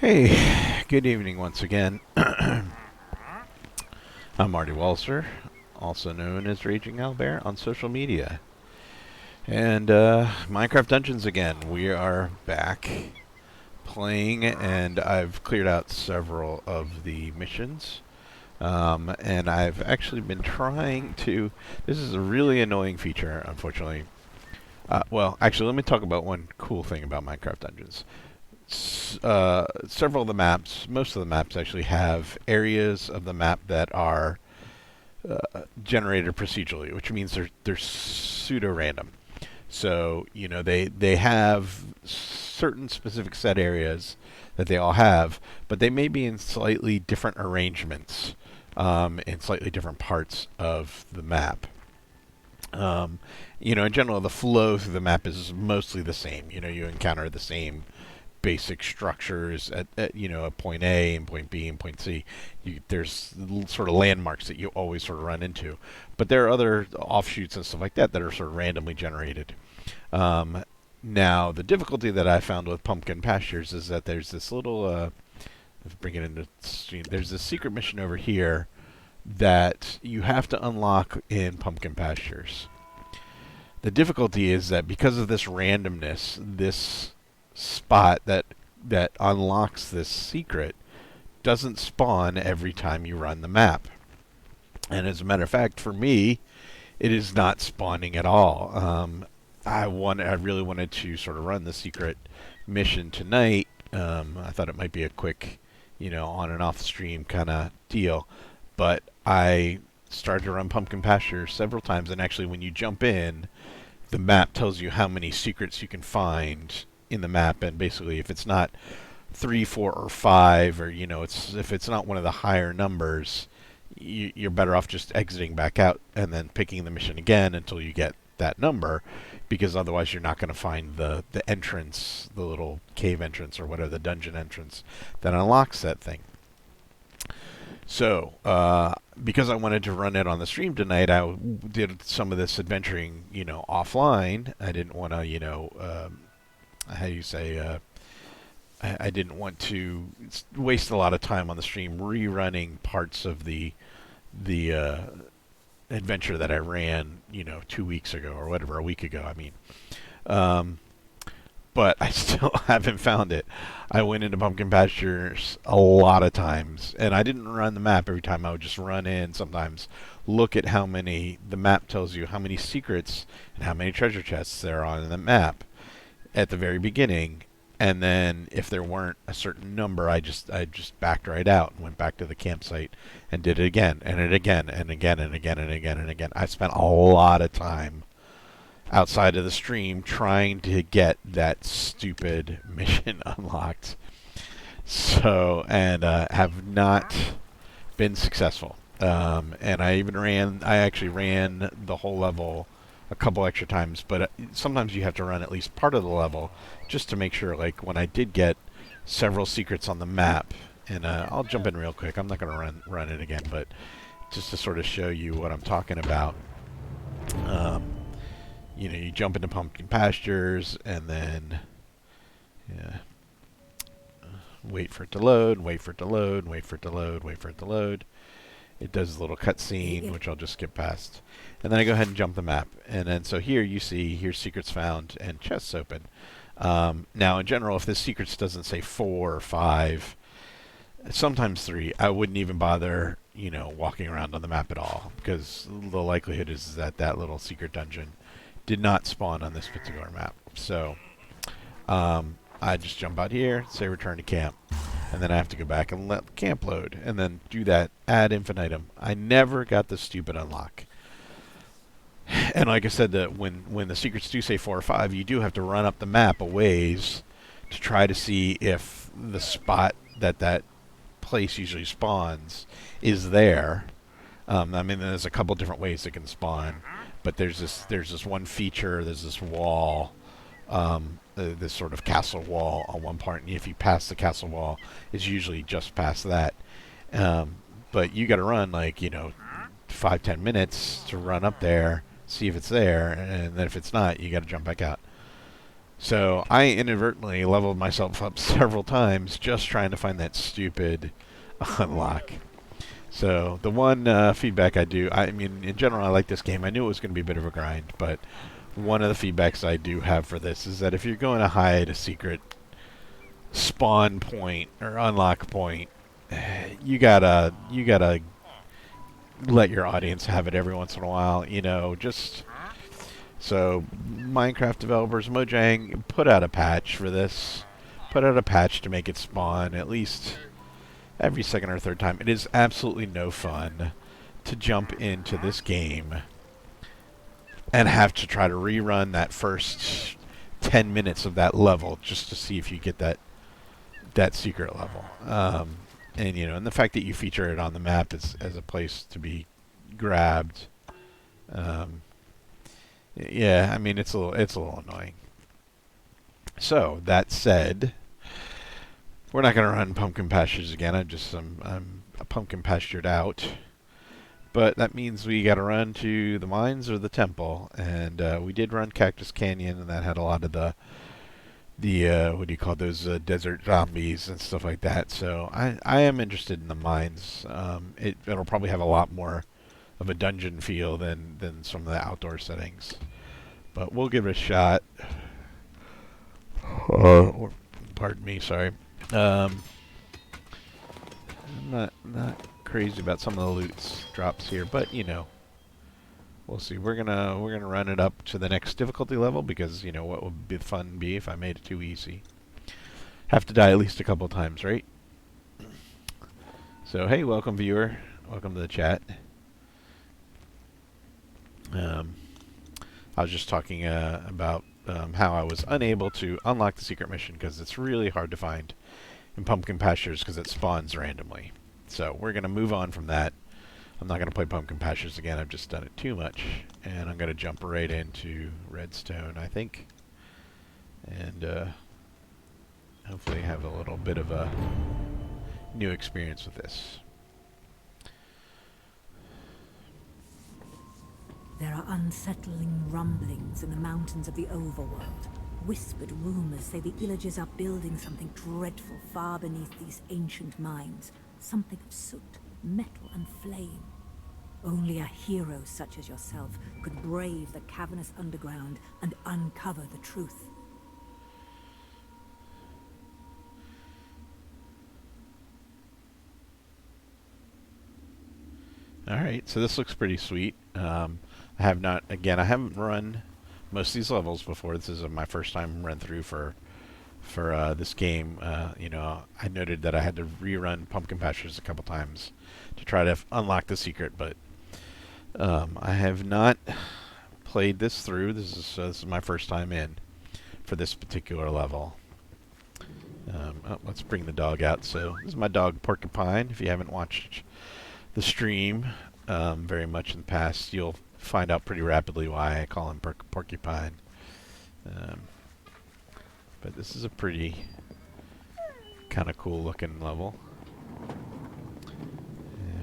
Hey, good evening once again. I'm Marty Walser, also known as Raging Owlbear on social media. And Minecraft Dungeons again. We are back playing, and I've cleared out several of the missions. And I've actually been trying to... This is a really annoying feature, unfortunately. Well, actually, let me talk about one cool thing about Minecraft Dungeons. Several of the maps, most of the maps actually have areas of the map that are generated procedurally, which means they're pseudo-random. So, you know, they have certain specific set areas that they all have, but they may be in slightly different arrangements in slightly different parts of the map. You know, in general, the flow through the map is mostly the same. You know, you encounter the same basic structures at you know, a point A and point B and point C. There's sort of landmarks that you always sort of run into, but there are other offshoots and stuff like that that are sort of randomly generated. Now, the difficulty that I found with Pumpkin Pastures is that there's this little, let's bring it into stream. There's this secret mission over here that you have to unlock in Pumpkin Pastures. The difficulty is that because of this randomness, this spot that unlocks this secret doesn't spawn every time you run the map. And as a matter of fact, for me, it is not spawning at all. I really wanted to sort of run the secret mission tonight. I thought it might be a quick, you know, on and off stream kind of deal, but I started to run Pumpkin Pasture several times, and actually when you jump in, the map tells you how many secrets you can find in the map, and basically if it's not 3, 4, or 5, or, you know, if it's not one of the higher numbers, you're better off just exiting back out and then picking the mission again until you get that number, because otherwise you're not going to find the entrance, the little cave entrance or whatever, the dungeon entrance that unlocks that thing. So, because I wanted to run it on the stream tonight, I did some of this adventuring, you know, offline. I didn't want to, you know, how do you say, I didn't want to waste a lot of time on the stream rerunning parts of the adventure that I ran, you know, 2 weeks ago or whatever, a week ago, I mean. But I still haven't found it. I went into Pumpkin Pastures a lot of times, and I didn't run the map every time. I would just run in sometimes, look at how many, the map tells you how many secrets and how many treasure chests there are on the map at the very beginning, and then if there weren't a certain number, I just backed right out and went back to the campsite and did it again and again and again and again and again and again. I spent a lot of time outside of the stream trying to get that stupid mission unlocked. So, and have not been successful. And I actually ran the whole level a couple extra times, but sometimes you have to run at least part of the level just to make sure, like when I did get several secrets on the map, and I'll jump in real quick. I'm not going to run it again, but just to sort of show you what I'm talking about. You know, you jump into Pumpkin Pastures, and then wait for it to load, wait for it to load, wait for it to load, wait for it to load. It does a little cutscene, which I'll just skip past. And then I go ahead and jump the map. And then so here you see, here's secrets found and chests open. Now, in general, if this secrets doesn't say 4 or 5, sometimes 3, I wouldn't even bother, you know, walking around on the map at all, because the likelihood is that that little secret dungeon did not spawn on this particular map. So I just jump out here, say return to camp, and then I have to go back and let camp load, and then do that ad infinitum. I never got the stupid unlock. And like I said, that when the secrets do say 4 or 5, you do have to run up the map a ways to try to see if the spot that place usually spawns is there. I mean, there's a couple different ways it can spawn, but there's this one feature, there's this wall, this sort of castle wall on one part, and if you pass the castle wall, it's usually just past that. But you got to run, like, you know, 5-10 minutes to run up there, see if it's there, and then if it's not, you got to jump back out. So I inadvertently leveled myself up several times just trying to find that stupid unlock. So the one feedback I mean, in general, I like this game. I knew it was going to be a bit of a grind, but one of the feedbacks I do have for this is that if you're going to hide a secret spawn point or unlock point, you gotta let your audience have it every once in a while. You know, just so Minecraft developers, Mojang, put out a patch for this. Put out a patch to make it spawn at least every second or third time. It is absolutely no fun to jump into this game and have to try to rerun that first 10 minutes of that level just to see if you get that secret level. And you know, and the fact that you feature it on the map as a place to be grabbed. Yeah, I mean it's a little annoying. So that said, we're not going to run pumpkin pastures again. I'm a pumpkin pastured out. But that means we got to run to the mines or the temple, and we did run Cactus Canyon, and that had a lot of the what do you call those desert zombies and stuff like that. So I am interested in the mines. It'll probably have a lot more of a dungeon feel than some of the outdoor settings, but we'll give it a shot. Pardon me, sorry. I'm not crazy about some of the loot drops here, but you know, we'll see. We're gonna run it up to the next difficulty level because you know what would be fun be if I made it too easy. Have to die at least a couple times, right? So hey, welcome viewer, welcome to the chat. I was just talking about how I was unable to unlock the secret mission because it's really hard to find in Pumpkin Pastures because it spawns randomly. So we're going to move on from that. I'm not going to play Pumpkin Pastures again. I've just done it too much. And I'm going to jump right into Redstone, I think. And hopefully have a little bit of a new experience with this. There are unsettling rumblings in the mountains of the overworld. Whispered rumors say the villagers are building something dreadful far beneath these ancient mines. Something of soot, metal, and flame. Only a hero such as yourself could brave the cavernous underground and uncover the truth. Alright, so this looks pretty sweet. I haven't run most of these levels before. This is my first time run through for this game. You know, I noted that I had to rerun Pumpkin Pastures a couple times to try to unlock the secret, but I have not played this through. This is my first time in for this particular level. Let's bring the dog out. So this is my dog Porcupine. If you haven't watched the stream very much in the past, you'll find out pretty rapidly why I call him Porcupine. But this is a pretty kind of cool looking level.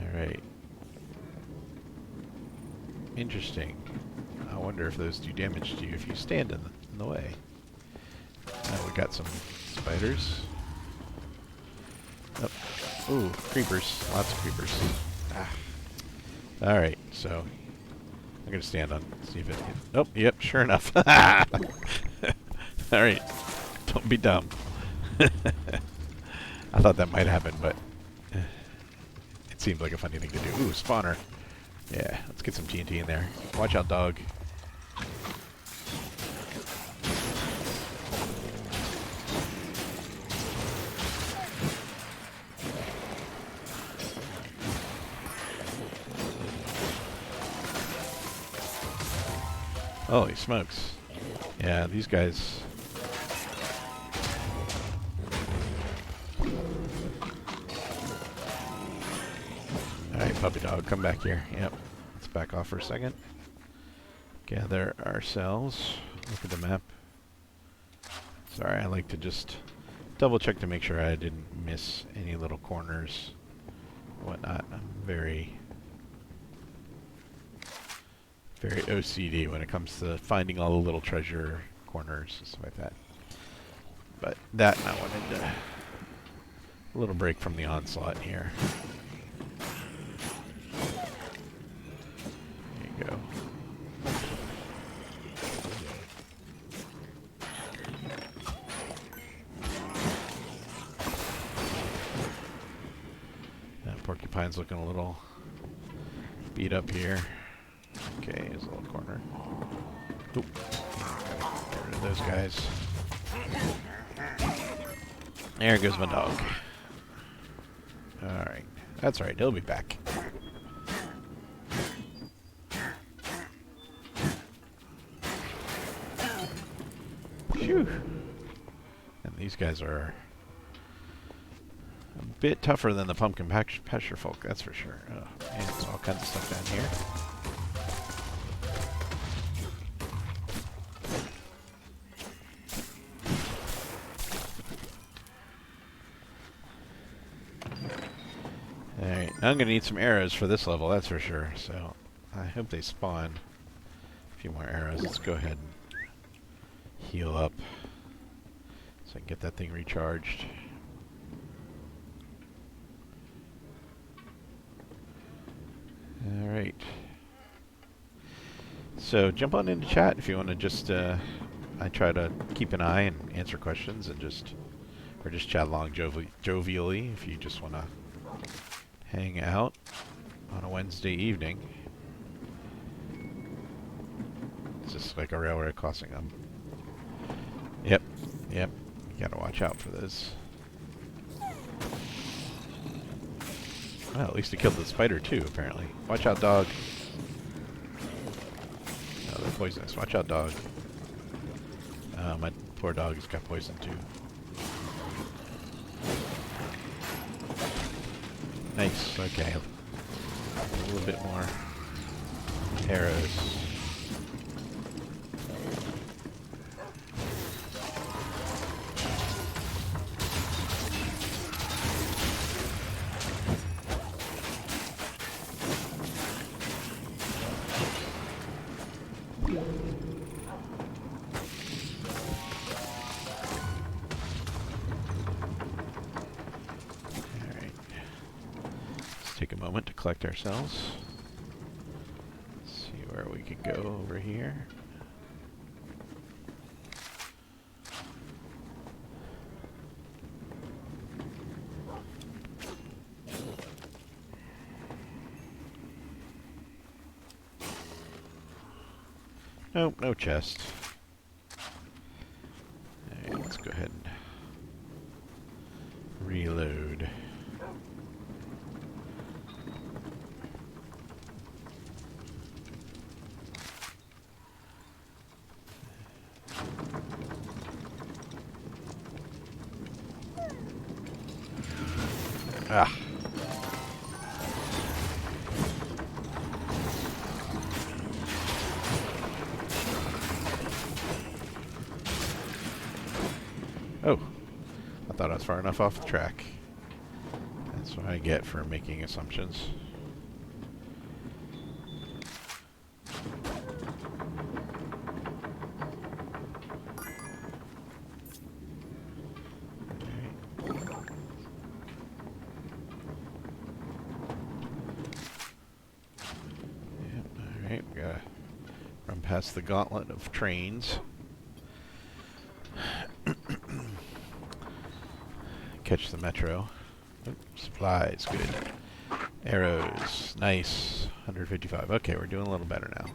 Alright. Interesting. I wonder if those do damage to you if you stand in the way. We got some spiders. Oh. Ooh, creepers. Lots of creepers. Ah. Alright, so I'm going to stand on, see if it... Oh, yep, sure enough. Alright, don't be dumb. I thought that might happen, but it seems like a funny thing to do. Ooh, spawner. Yeah, let's get some TNT in there. Watch out, dog. Holy smokes. Yeah, these guys... Alright, puppy dog, come back here. Yep. Let's back off for a second. Gather ourselves. Look at the map. Sorry, I like to just double check to make sure I didn't miss any little corners. Whatnot. I'm very OCD when it comes to finding all the little treasure corners and stuff like that. But that and I wanted a little break from the onslaught here. There you go. That porcupine's looking a little beat up here. Okay, here's a little corner. Oop. Get rid of those guys. There goes my dog. Alright. That's alright, he'll be back. Phew. And these guys are a bit tougher than the pumpkin pasture folk, that's for sure. Oh, man, there's all kinds of stuff down here. Alright, now I'm going to need some arrows for this level, that's for sure. So, I hope they spawn a few more arrows. Let's go ahead and heal up so I can get that thing recharged. Alright. So, jump on into chat if you want to just, I try to keep an eye and answer questions and just chat along jovially if you just want to hang out on a Wednesday evening. It's just like a railroad crossing. Yep. You gotta watch out for this. Well, at least he killed the spider too, apparently. Watch out, dog. Oh, they're poisonous. Watch out, dog. My poor dog has got poisoned too. Nice, okay. A little bit more arrows. Take a moment to collect ourselves. See where we could go over here. Nope, no chest. Alright, let's go ahead and reload. Ah. Oh. I thought I was far enough off the track. That's what I get for making assumptions. Alright, we gotta run past the gauntlet of trains. Catch the metro. Oop, supplies, good. Arrows, nice. 155. Okay, we're doing a little better now.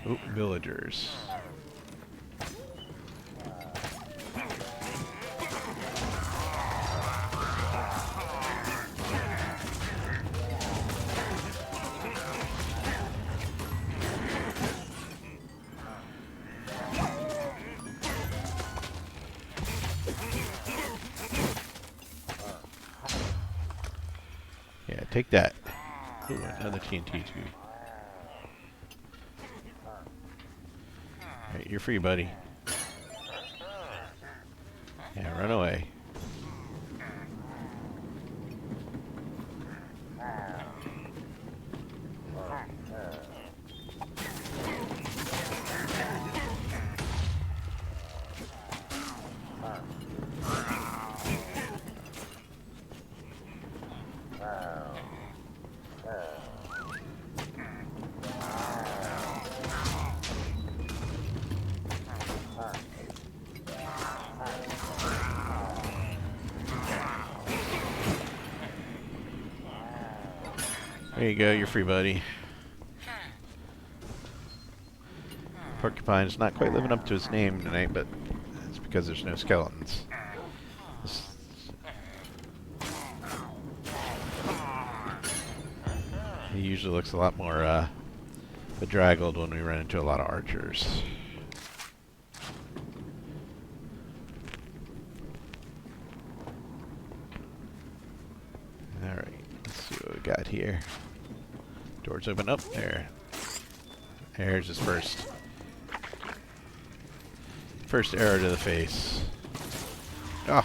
Oop, villagers. Yeah, take that. Ooh, another TNT too. Alright, you're free, buddy. Yeah, run away. There you go, you're free, buddy. Porcupine's not quite living up to his name tonight, but it's because there's no skeletons. He usually looks a lot more bedraggled when we run into a lot of archers. Alright, let's see what we got here. Doors open up. There. There's his first arrow to the face. Oh!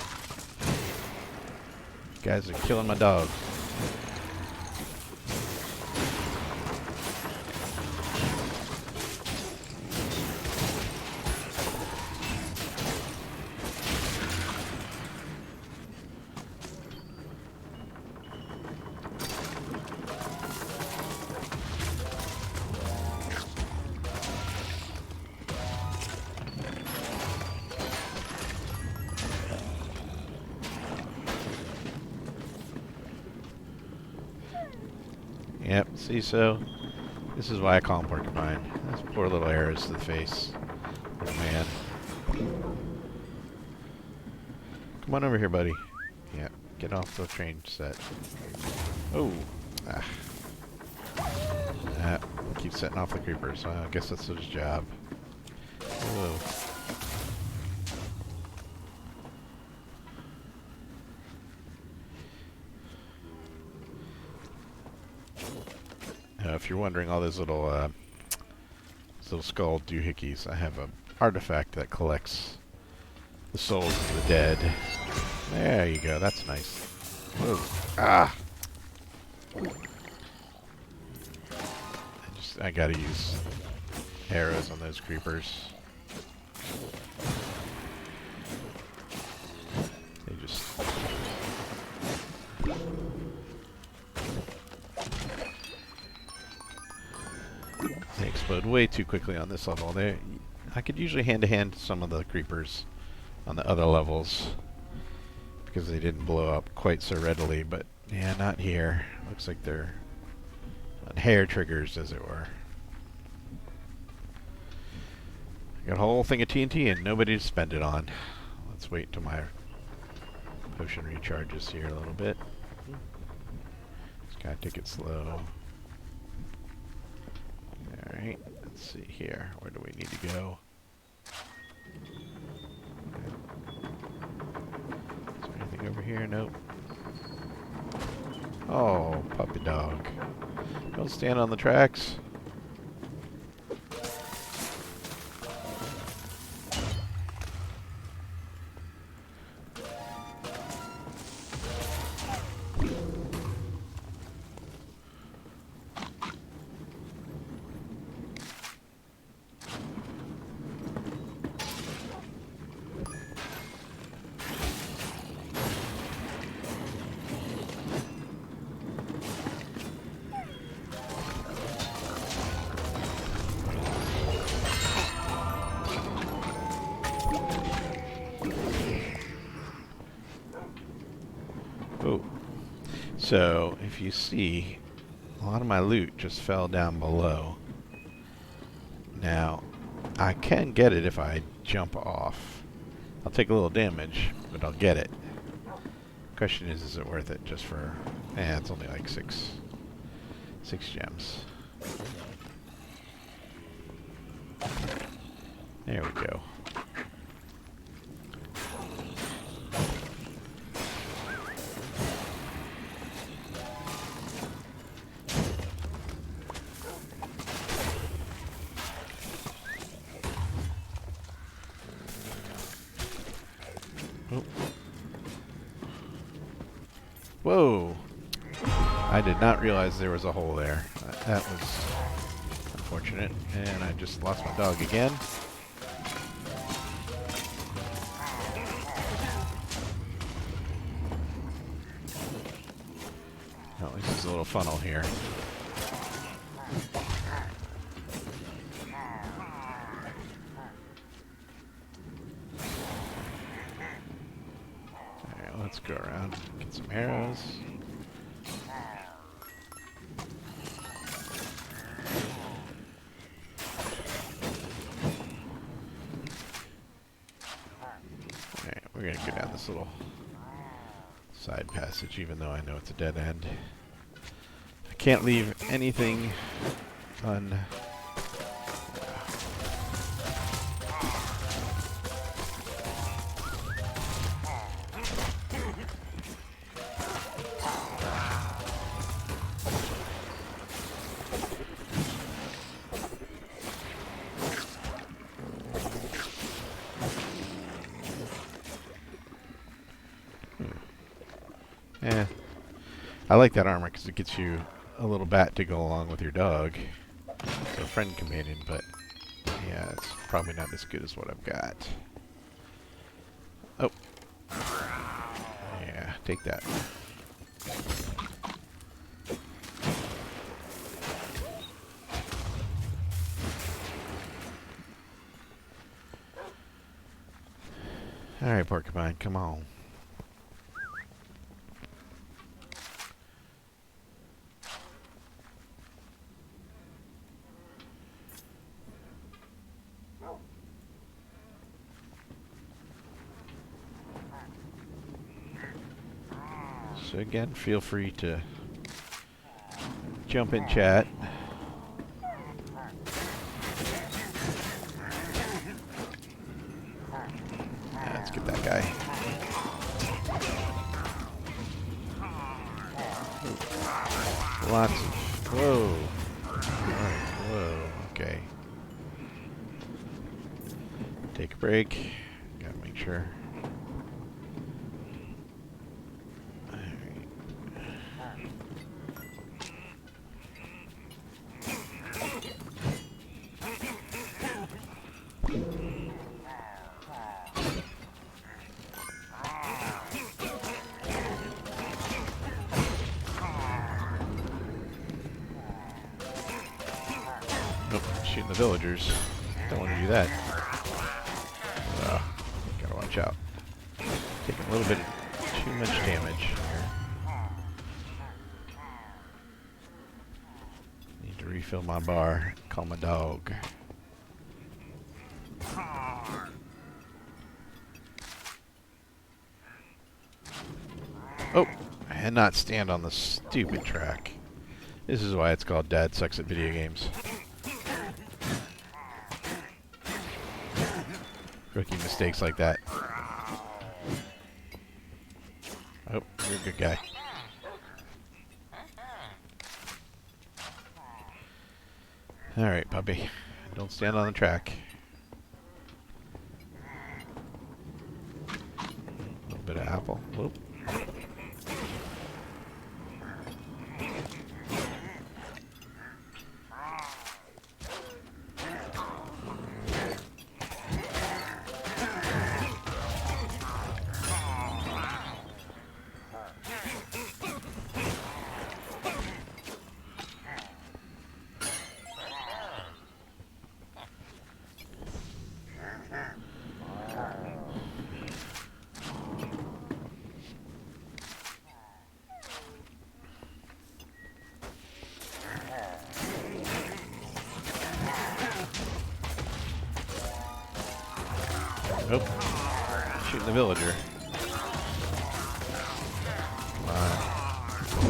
Guys are killing my dog. Yep, see, so this is why I call him Porcupine. Those poor little arrows to the face. Little man. Come on over here, buddy. Yeah, get off the train set. Oh. Keep setting off the creepers. I guess that's his job. Whoa. If you're wondering, all those little skull doohickeys, I have an artifact that collects the souls of the dead. There you go. That's nice. Whoa. Ah! I gotta use arrows on those creepers. They just... They explode way too quickly on this level. I could usually hand-to-hand some of the creepers on the other levels because they didn't blow up quite so readily, but yeah, not here. Looks like they're on hair triggers, as it were. I got a whole thing of TNT and nobody to spend it on. Let's wait till my potion recharges here a little bit. Just gotta take it slow. Alright, let's see here. Where do we need to go? Is there anything over here? Nope. Oh, puppy dog. Don't stand on the tracks. Oh, so if you see, a lot of my loot just fell down below. Now, I can get it if I jump off. I'll take a little damage, but I'll get it. Question is it worth it just for... it's only like six gems. There we go. Oh. Whoa! I did not realize there was a hole there. That was unfortunate. And I just lost my dog again. Oh, at least there's a little funnel here. Alright, let's go around, get some arrows. Alright, we're gonna go down this little side passage, even though I know it's a dead end. I can't leave anything un... Yeah, I like that armor because it gets you a little bat to go along with your dog. So a friend companion, but yeah, it's probably not as good as what I've got. Oh. Yeah, take that. Alright, Porcupine, come on. So again, feel free to jump in chat. Let's get that guy. Lots of... Whoa. Whoa. Okay. Take a break. Gotta make sure. Nope, shooting the villagers. Don't want to do that. Gotta watch out. Taking a little bit too much damage here. Need to refill my bar. Call my dog. Oh, I had not stand on the stupid track. This is why it's called Dad Sucks at Video Games. Rookie mistakes like that. Oh, you're a good guy. Alright, puppy. Don't stand on the track. A little bit of apple. Whoop. Nope. Shooting the villager.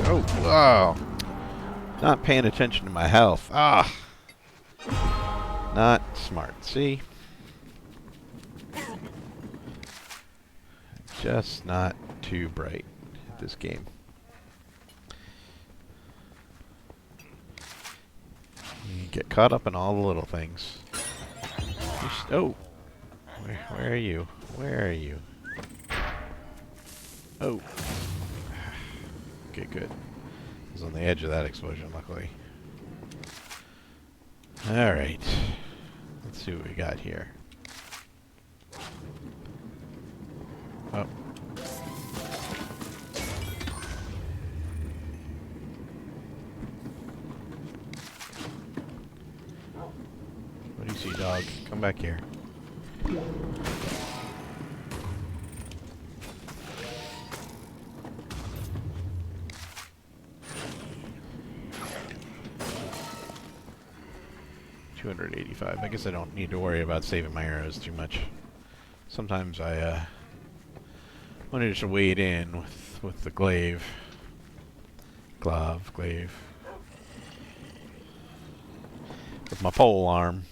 Oh, wow. Not paying attention to my health. Ah. Not smart. See? Just not too bright at this game. You get caught up in all the little things. Oh. Where are you? Where are you? Oh. Okay, good. I was on the edge of that explosion, luckily. Alright. Let's see what we got here. Oh. dog. Come back here. $285. I guess I don't need to worry about saving my arrows too much. Sometimes I want to just wade in with the glaive. Glaive. With my pole arm.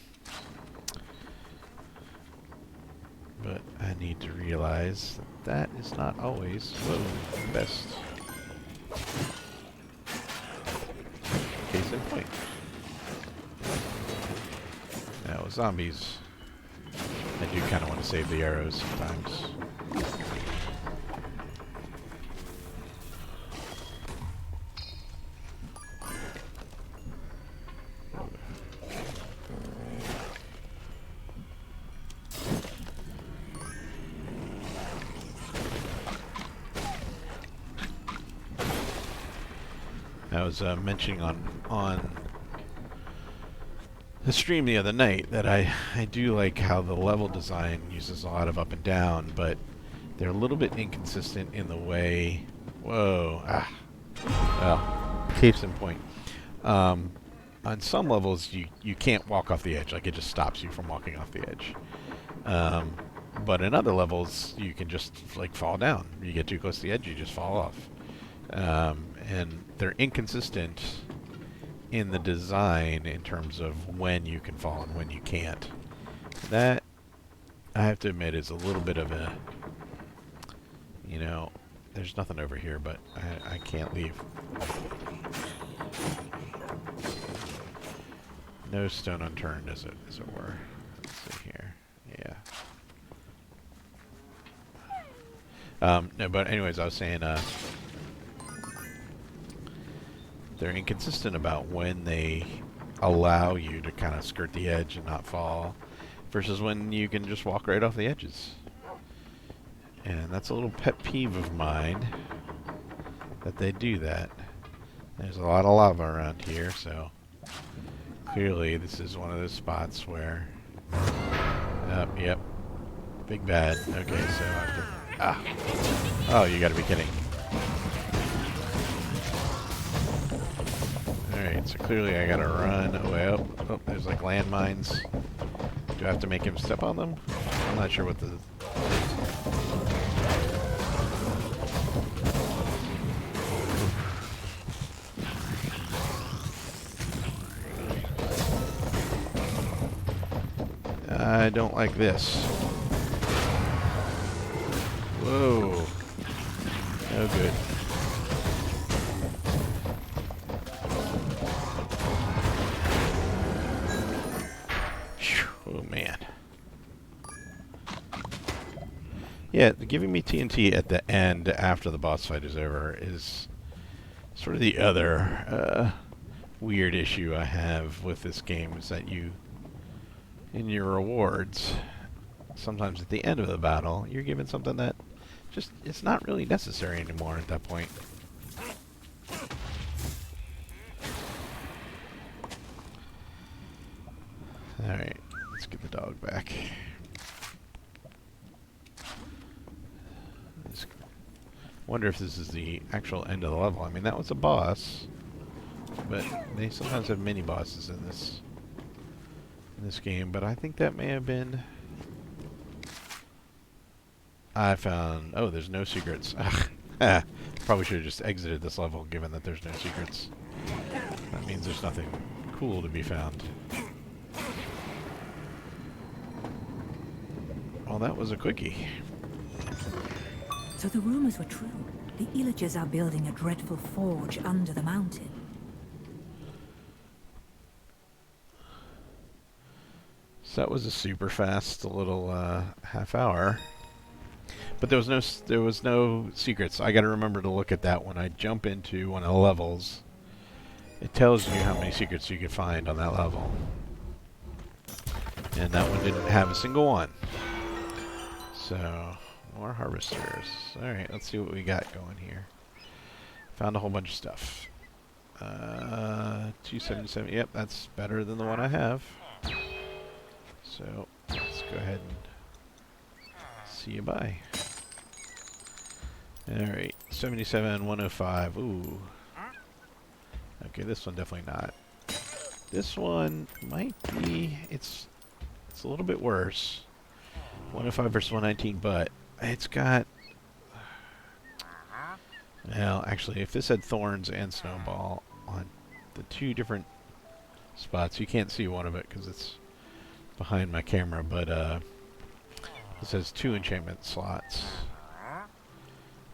But I need to realize that is not always, the best. Case in point. Now, with zombies, I do kind of want to save the arrows sometimes. I was mentioning on the stream the other night that I do like how the level design uses a lot of up and down, but they're a little bit inconsistent in the way. Whoa! Well, case in point. On some levels, you can't walk off the edge; like it just stops you from walking off the edge. But in other levels, you can just like fall down. You get too close to the edge, you just fall off. And they're inconsistent in the design in terms of when you can fall and when you can't. That, I have to admit, is a little bit of a, there's nothing over here, but I can't leave. No stone unturned, as it were. Let's see here. Yeah. No, but anyways, I was saying, they're inconsistent about when they allow you to kind of skirt the edge and not fall versus when you can just walk right off the edges. And that's a little pet peeve of mine, that they do that. There's a lot of lava around here, so clearly this is one of those spots where... yep. Big bad. Okay, so I have to... Oh, you gotta be kidding. Alright, so clearly I gotta run away up. Oh, there's like landmines. Do I have to make him step on them? I'm not sure what the... I don't like this. Whoa. No good. Oh man. Yeah, giving me TNT at the end after the boss fight is over is sort of the other weird issue I have with this game, is that you, in your rewards, sometimes at the end of the battle, you're given something that just, it's not really necessary anymore at that point. Alright, let's get the dog back. Wonder if this is the actual end of the level. I mean, that was a boss, but they sometimes have mini bosses in this game, but I think that may have been... I found... Oh, there's no secrets. Probably should have just exited this level, given that there's no secrets. That means there's nothing cool to be found. Well, that was a quickie. So the rumors were true. The Illagers are building a dreadful forge under the mountain. So that was a super fast little half hour. But there was no secrets. I got to remember to look at that when I jump into one of the levels. It tells you how many secrets you can find on that level. And that one didn't have a single one. So, more harvesters. Alright, let's see what we got going here. Found a whole bunch of stuff. 277. Yep, that's better than the one I have. So let's go ahead and see you bye. Alright, 77, 105. Ooh. Okay, this one definitely not. This one might be, it's a little bit worse. 105 versus 119, but it's got, well, actually, if this had thorns and snowball on the two different spots, you can't see one of it because it's behind my camera, but this has 2 enchantment slots.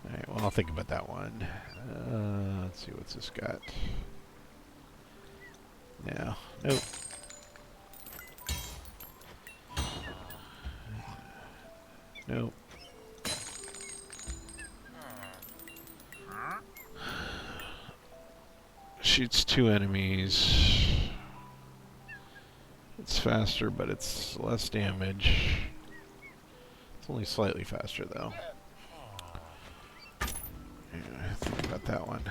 Alright, well, I'll think about that one. Let's see, what's this got? No. Nope. Nope. Shoots 2 enemies. It's faster, but it's less damage. It's only slightly faster, though. Yeah, think about that one.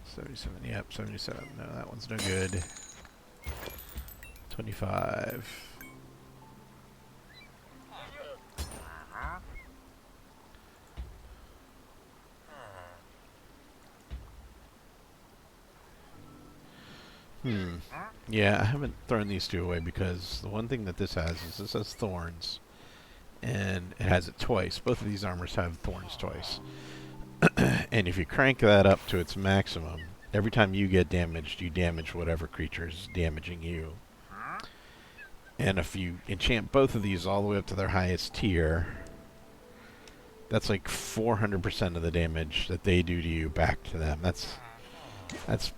77, yep, 77. No, that one's no good. 25. Yeah, I haven't thrown these 2 away because the one thing that this has is this has thorns. And it has it twice. Both of these armors have thorns twice. And if you crank that up to its maximum, every time you get damaged, you damage whatever creature is damaging you. And if you enchant both of these all the way up to their highest tier, that's like 400% of the damage that they do to you back to them. That's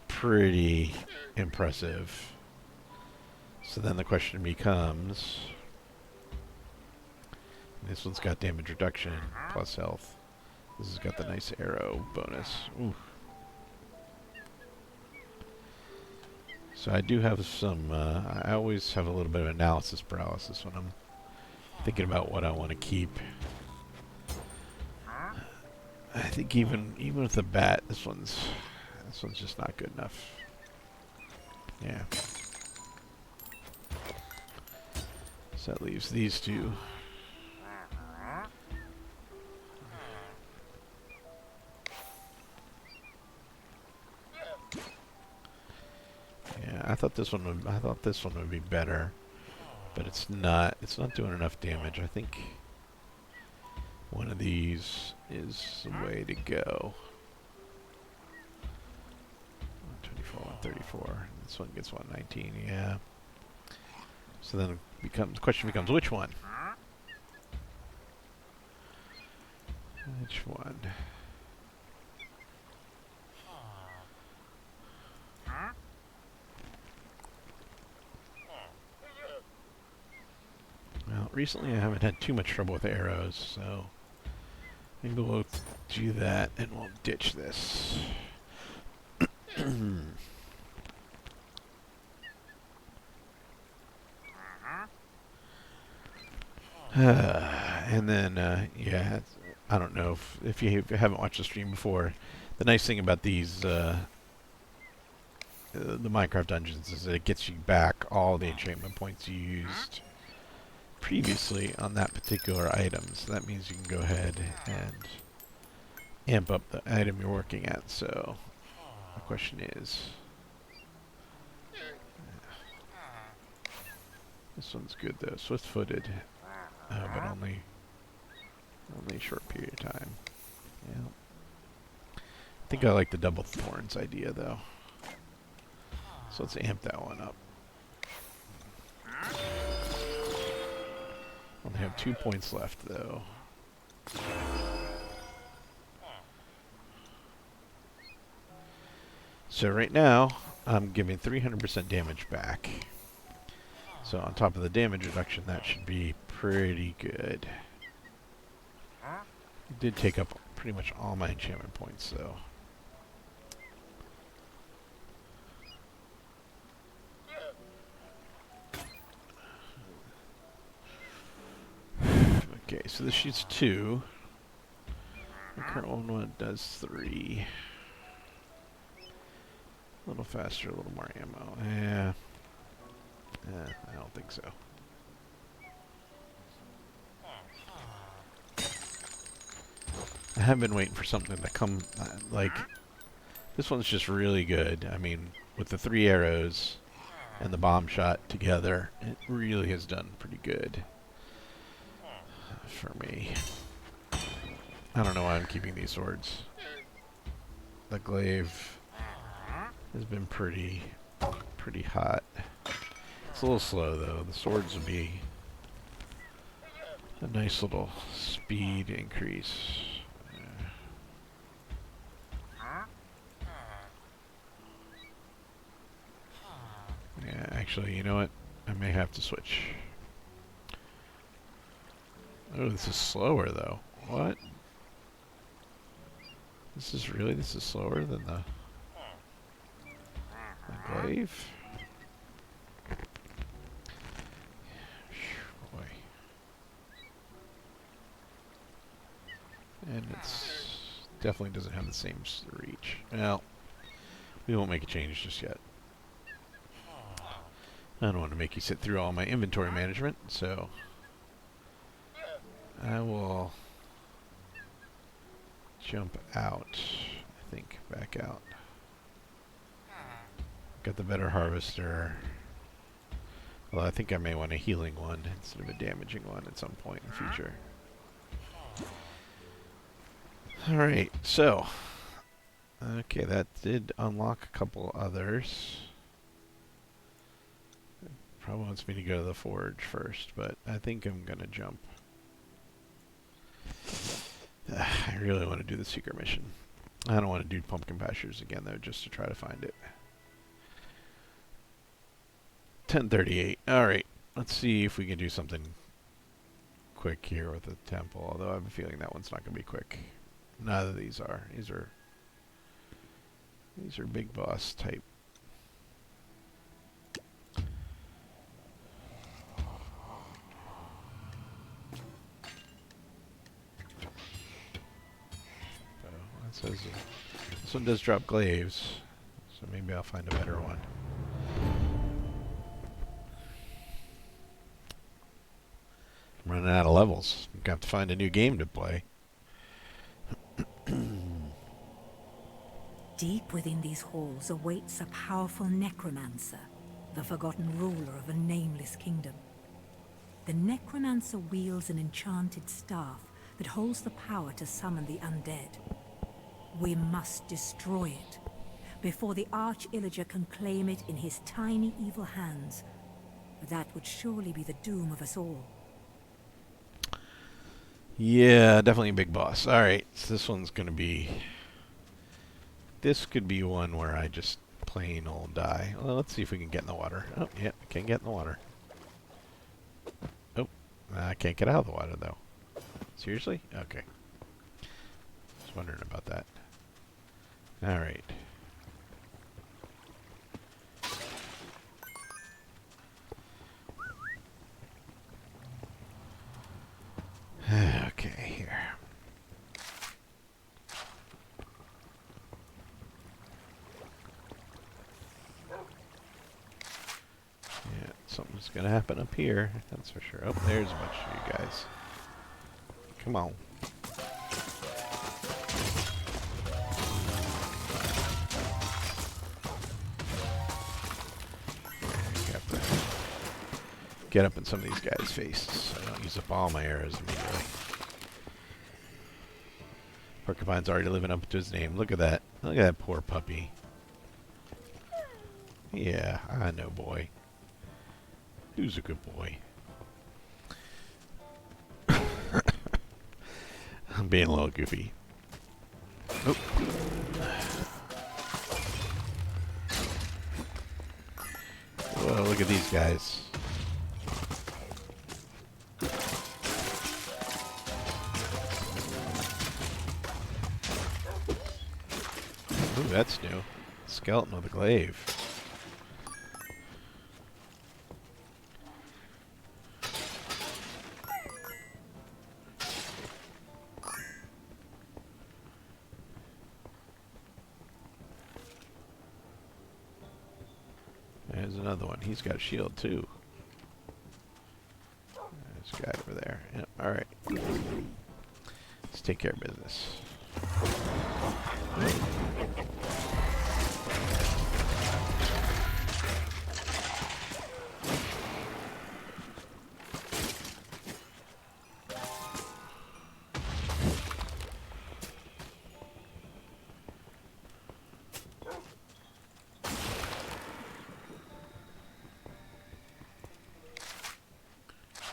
pretty impressive. So then the question becomes, this one's got damage reduction plus health. This has got the nice arrow bonus. Ooh. So I do have some, I always have a little bit of analysis paralysis when I'm thinking about what I want to keep. I think even with the bat, this one's just not good enough. Yeah. So that leaves these 2. Yeah, I thought this one would be better, but it's not. It's not doing enough damage. I think one of these is the way to go. 124, 134. This one gets 119. Yeah. So then the question becomes which one? Which one? Well, recently I haven't had too much trouble with arrows, so maybe we'll do that and we'll ditch this. And then, yeah, I don't know if you haven't watched the stream before. The nice thing about these, the Minecraft dungeons, is that it gets you back all the enchantment points you used previously on that particular item. So that means you can go ahead and amp up the item you're working at. So the question is, this one's good though, swift-footed, but only a short period of time. Yeah. I think I like the double thorns idea though. So let's amp that one up. Only have 2 points left though. So right now, I'm giving 300% damage back. So on top of the damage reduction, that should be pretty good. It did take up pretty much all my enchantment points though. Okay, so this shoots 2. The current one does 3. A little faster, a little more ammo. Yeah. I don't think so. I have been waiting for something to come, like, this one's just really good. I mean, with the 3 arrows and the bomb shot together, it really has done pretty good for me. I don't know why I'm keeping these swords. The glaive has been pretty hot. It's a little slow though. The swords would be a nice little speed increase. Yeah, actually, you know what? I may have to switch. Oh, this is slower though. What? This is slower than the glaive? Boy. And it's definitely doesn't have the same reach. Well, we won't make a change just yet. I don't want to make you sit through all my inventory management, so I will jump out, I think, back out. Got the better harvester. Well, I think I may want a healing one instead of a damaging one at some point in the future. Alright, so. Okay, that did unlock a couple others. Probably wants me to go to the forge first, but I think I'm going to jump. I really want to do the secret mission. I don't want to do pumpkin pastures again, though, just to try to find it. 10:38. Alright, let's see if we can do something quick here with the temple, although I have a feeling that one's not going to be quick. Neither of these are. These are big boss type. It says this one does drop glaives, so maybe I'll find a better one. I'm running out of levels. I'm gonna have to find a new game to play. Deep within these halls awaits a powerful necromancer, the forgotten ruler of a nameless kingdom. The necromancer wields an enchanted staff that holds the power to summon the undead. We must destroy it before the Arch-Illager can claim it in his tiny evil hands. That would surely be the doom of us all. Yeah, definitely a big boss. Alright, so this one's gonna be... This could be one where I just plain old die. Well, let's see if we can get in the water. Oh, yeah, I can get in the water. Oh, I can't get out of the water, though. Seriously? Okay. Just wondering about that. Alright. Okay, here. Yeah, something's gonna happen up here, that's for sure. Oh, there's a bunch of you guys. Come on. Get up in some of these guys' faces so I don't use up all my arrows immediately. Porcupine's already living up to his name. Look at that. Look at that poor puppy. Yeah, I know, boy. Who's a good boy? I'm being a little goofy. Oh. Whoa, look at these guys. Ooh, that's new. Skeleton with a glaive. There's another one. He's got a shield too. There's a guy over there. Yep. All right. Let's take care of business.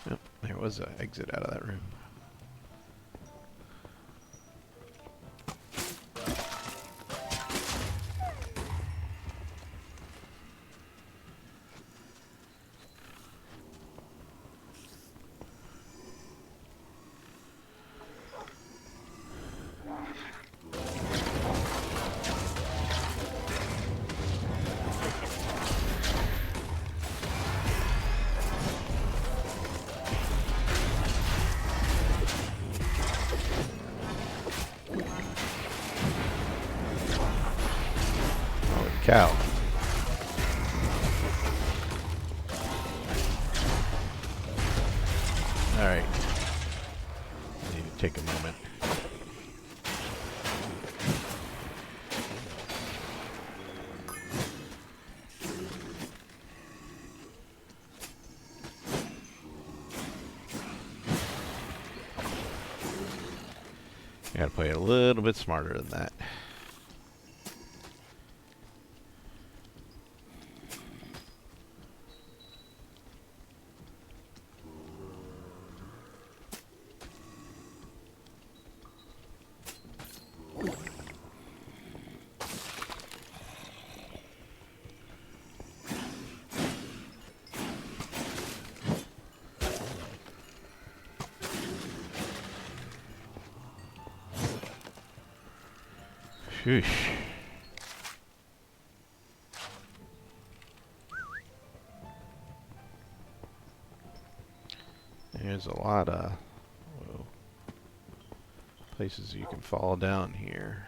Yep, there was an exit out of that room. Cow. Alright. Need to take a moment. I gotta play a little bit smarter than that. Sheesh. There's a lot of places you can fall down here.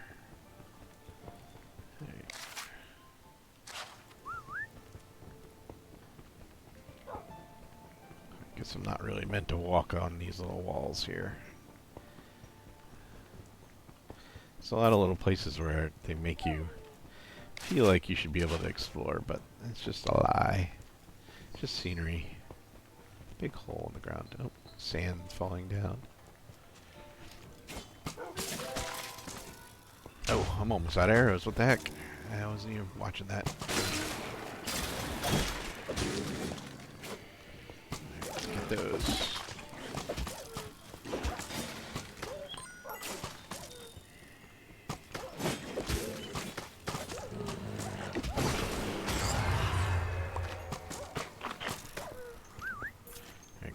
Right. Guess I'm not really meant to walk on these little walls here. There's a lot of little places where they make you feel like you should be able to explore, but it's just a lie. It's just scenery. Big hole in the ground. Oh, sand falling down. Oh, I'm almost out of arrows. What the heck? I wasn't even watching that. Let's get those.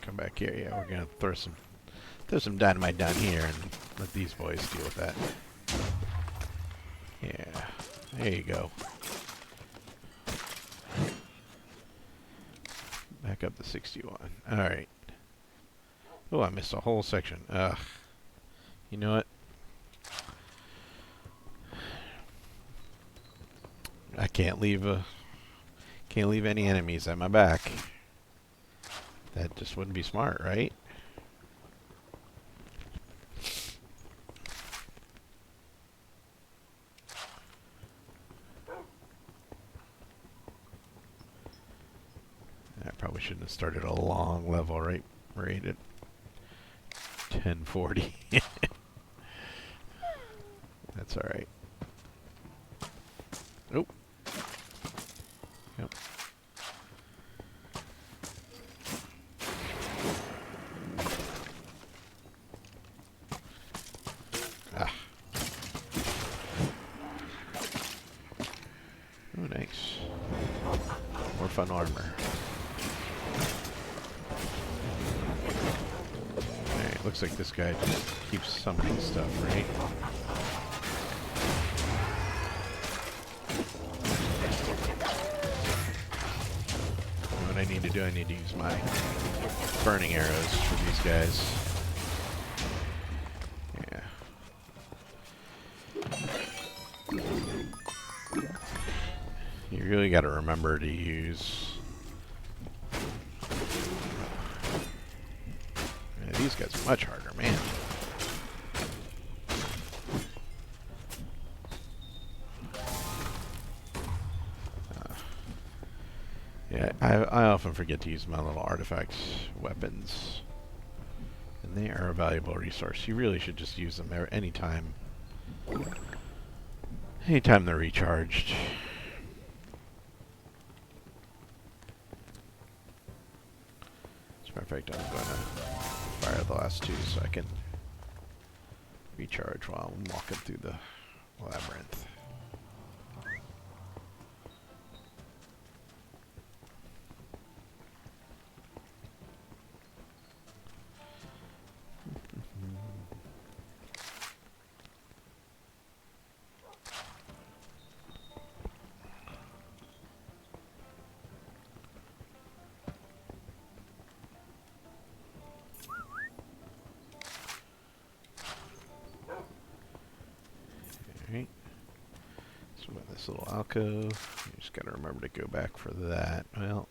Come back here. Yeah, we're gonna throw some dynamite down here and let these boys deal with that. Yeah, there you go. Back up to 61. All right. Oh, I missed a whole section. Ugh. You know what? I can't leave any enemies at my back. That just wouldn't be smart, right? I probably shouldn't have started a long level right at 1040. That's all right. Oh. Yep. Oh, nice. More fun armor. Alright, looks like this guy just keeps summoning stuff, right? What I need to do, I need to use my burning arrows for these guys. You really got to remember to use... Yeah, these guys are much harder, man. Yeah, I often forget to use my little artifact weapons. And they are a valuable resource. You really should just use them anytime. Anytime they're recharged. As a matter of fact, I'm going to fire the last two so I can recharge while I'm walking through the labyrinth. Alright. So with this little alcove, you just gotta remember to go back for that. Well,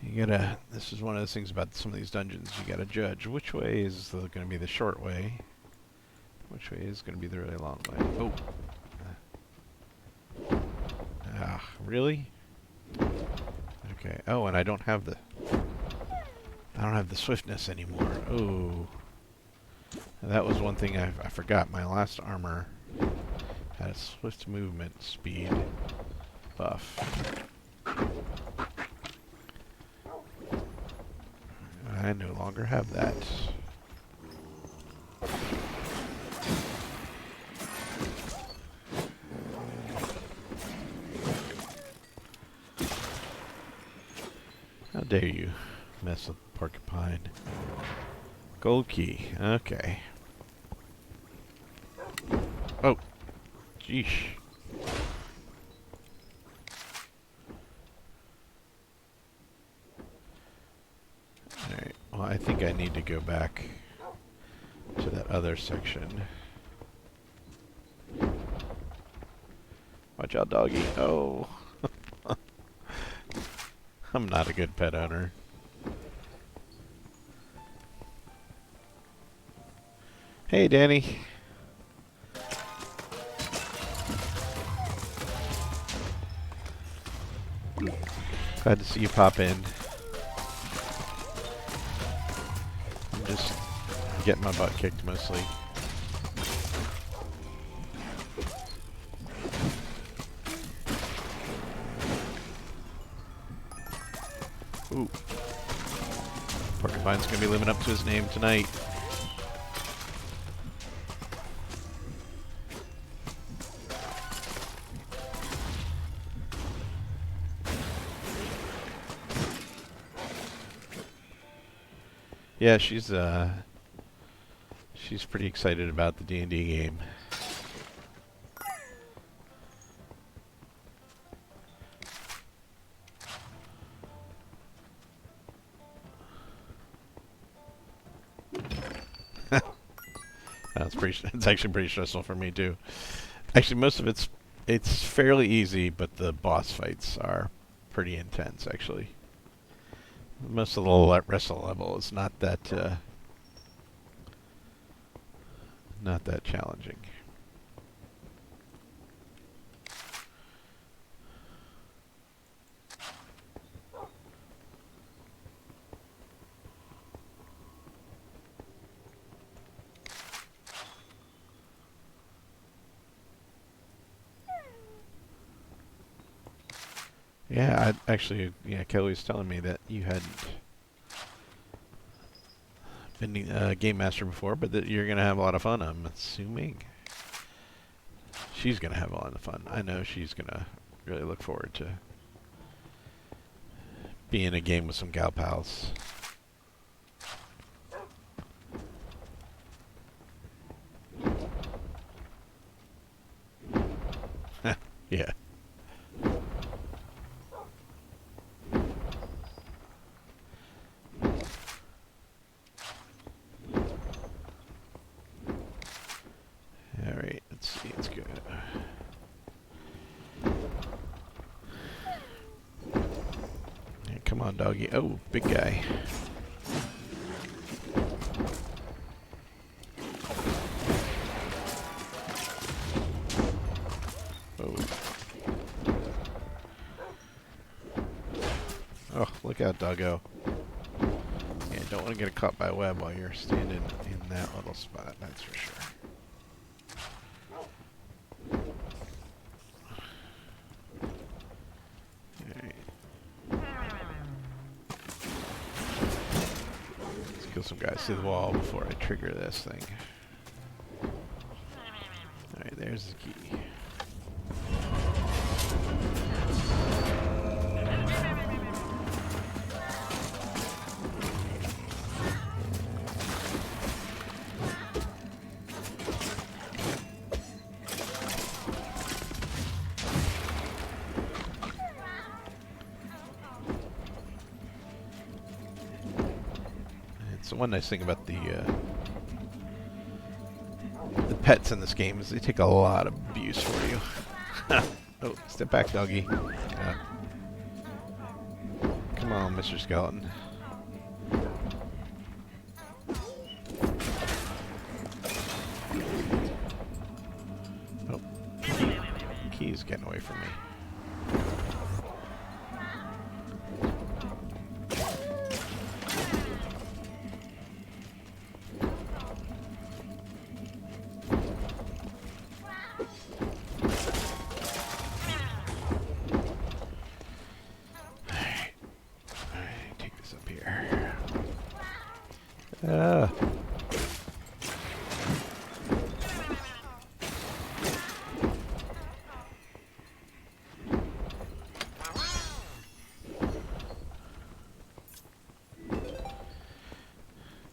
you gotta, this is one of the things about some of these dungeons, you gotta judge which way is gonna be the short way, which way is gonna be the really long way. Oh! Really? Okay, oh, and I don't have the swiftness anymore. Oh. That was one thing I forgot. My last armor had a swift movement speed buff. I no longer have that. How dare you mess with Porcupine. Gold key. Okay. Oh. Jeesh. Alright. Well, I think I need to go back to that other section. Watch out, doggy. Oh. I'm not a good pet owner. Hey, Danny. Glad to see you pop in. I'm just getting my butt kicked mostly. Ooh. Porcupine's gonna be living up to his name tonight. Yeah, she's pretty excited about the D&D game. It's actually pretty stressful for me too. Actually, most of it's fairly easy, but the boss fights are pretty intense actually. Most of the rest of the level is not that challenging. Yeah, Kelly was telling me that you hadn't been a game master before, but that you're gonna have a lot of fun. I'm assuming she's gonna have a lot of fun. I know she's gonna really look forward to being in a game with some gal pals. Yeah. Alright, let's see, let's go. Come on, doggy. Oh, big guy. Oh. Oh, look out, doggo. Yeah, don't want to get caught by a web while you're standing in that little spot, that's for sure. Kill some guys through the wall before I trigger this thing. Alright, there's the key. So one nice thing about the pets in this game is they take a lot of abuse for you. Oh, step back, doggy. Come on, Mr. Skeleton. Oh, key's getting away from me.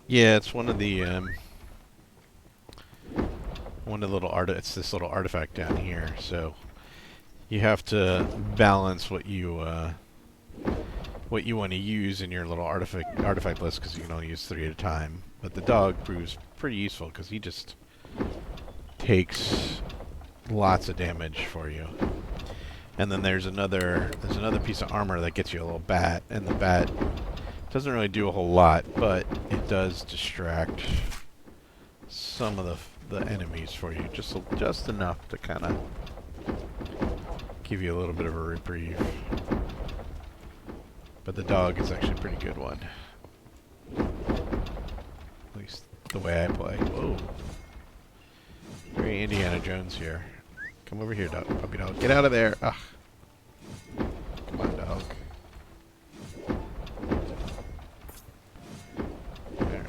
Yeah, it's one of the it's this little artifact down here. So you have to balance what you want to use in your little artifact list, because you can only use 3 at a time. But the dog proves pretty useful because he just takes lots of damage for you. And then there's another piece of armor that gets you a little bat, and the bat doesn't really do a whole lot, but it does distract some of the enemies for you, just enough to kind of give you a little bit of a reprieve. But the dog is actually a pretty good one. At least the way I play. Whoa. Very Indiana Jones here. Come over here, dog. Puppy dog. Get out of there. Ugh. Come on, dog. Alright.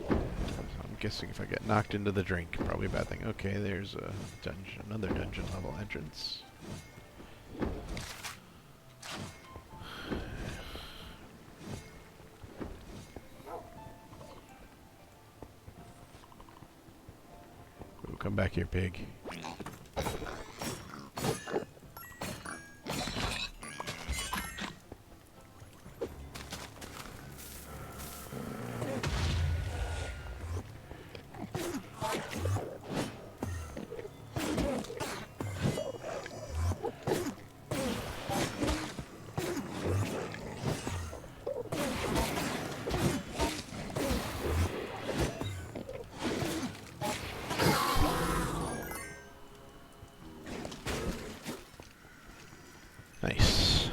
I'm guessing if I get knocked into the drink, probably a bad thing. Okay, there's a dungeon, another dungeon level entrance. Ooh, come back here, pig. Nice.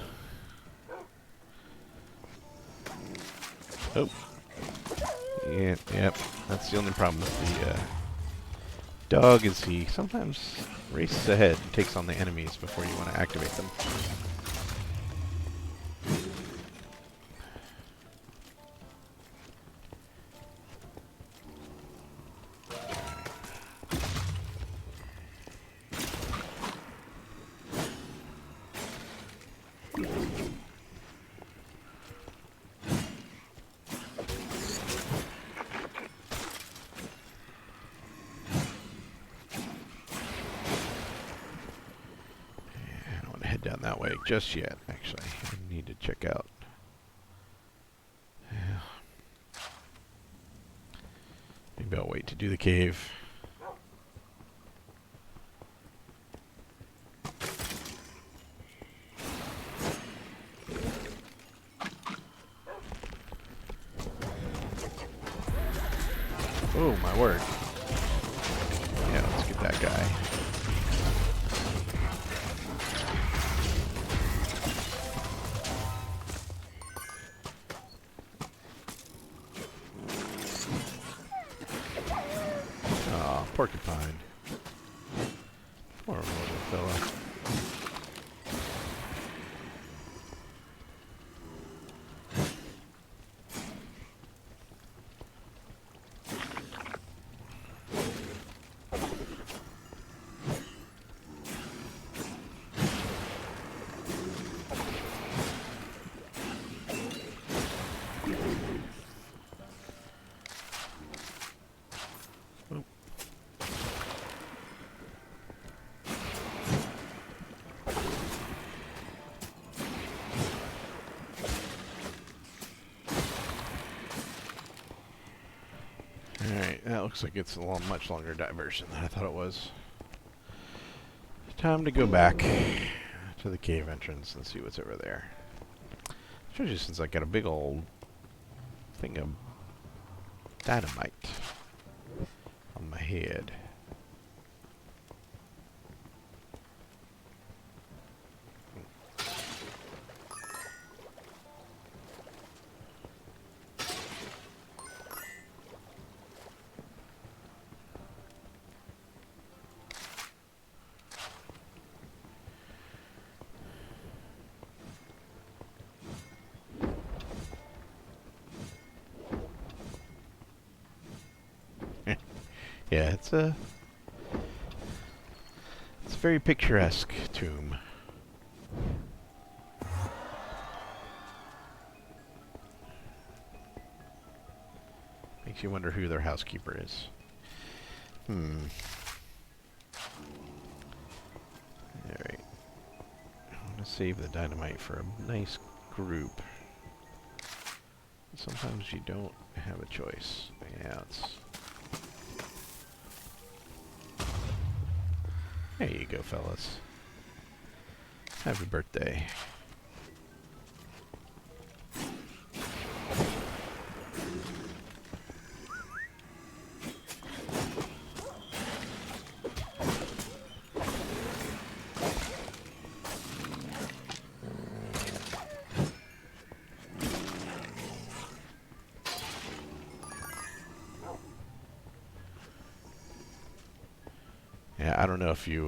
Oh. Yep. That's the only problem with the dog is he sometimes races ahead and takes on the enemies before you want to activate them. Down that way just yet, actually. I need to check out. Yeah. Maybe I'll wait to do the cave. Oh, my word. Yeah, let's get that guy. Aw, porcupine. Poor little fella. Alright, that looks like it's a much longer diversion than I thought it was. Time to go back to the cave entrance and see what's over there. Especially since I got a big old thing of dynamite on my head. Yeah, it's a very picturesque tomb. Makes you wonder who their housekeeper is. Alright. I want to save the dynamite for a nice group. Sometimes you don't have a choice. Yeah, it's... There you go, fellas. Happy birthday. Yeah, I don't know if you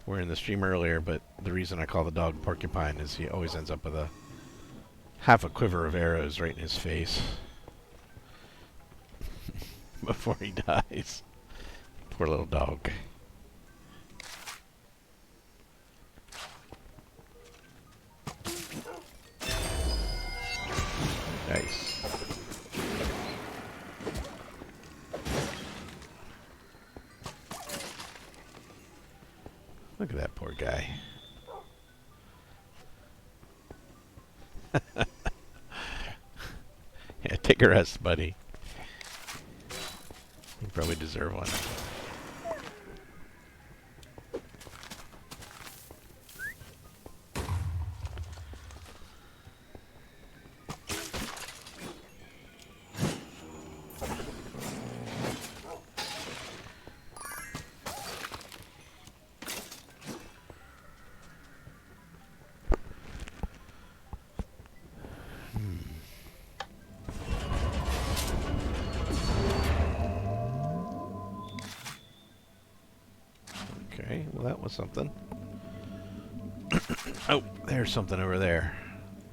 were in the stream earlier, but the reason I call the dog Porcupine is he always ends up with a half a quiver of arrows right in his face before he dies. Poor little dog. Nice. Look at that poor guy. Yeah, take a rest, buddy. You probably deserve one. Okay, well that was something. Oh, there's something over there.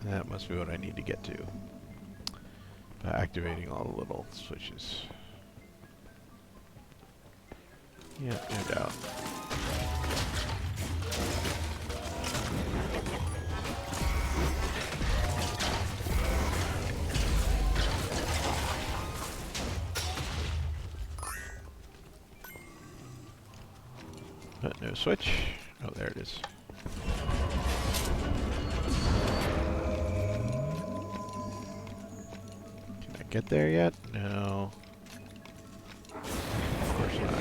That must be what I need to get to. By activating all the little switches. Yeah, no doubt. But no switch. Oh, there it is. Can I get there yet? No. Of course not.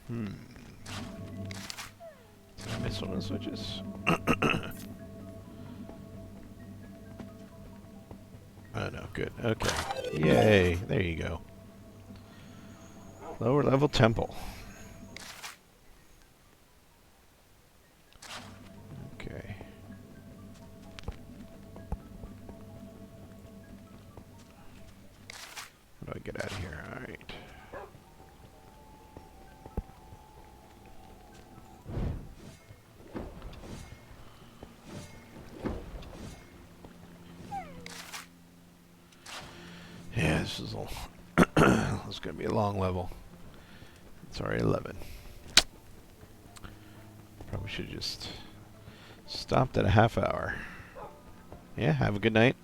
Hmm. Did I miss one of the switches? Oh no, good. Okay. Yay, there you go. Lower level temple. Okay. How do I get out of here? Alright. Yeah, this is this is gonna be a long level. It's already 11. Probably should just stopped at a half hour. Yeah, have a good night.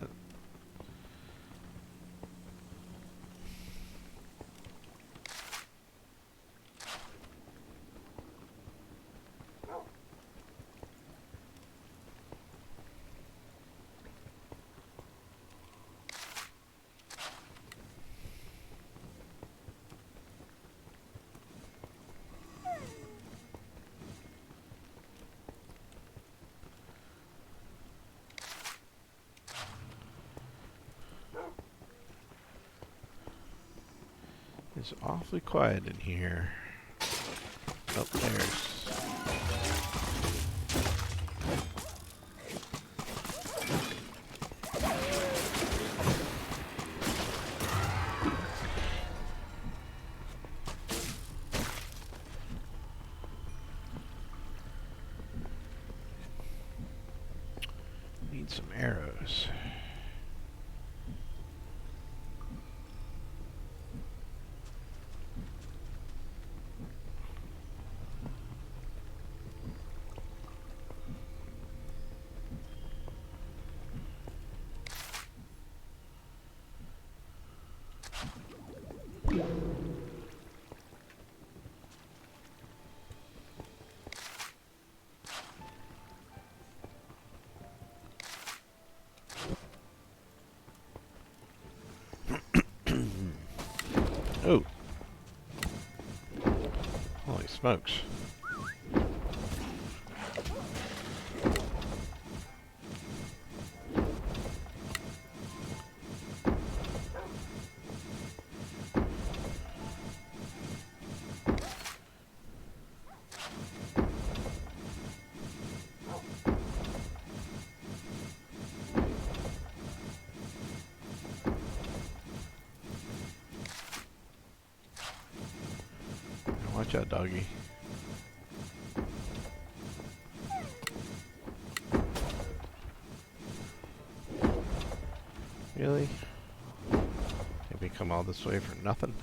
It's awfully quiet in here. Oh, there's... Need some arrows. Oh! Holy smokes. Watch out, doggy. Really? Maybe come all this way for nothing?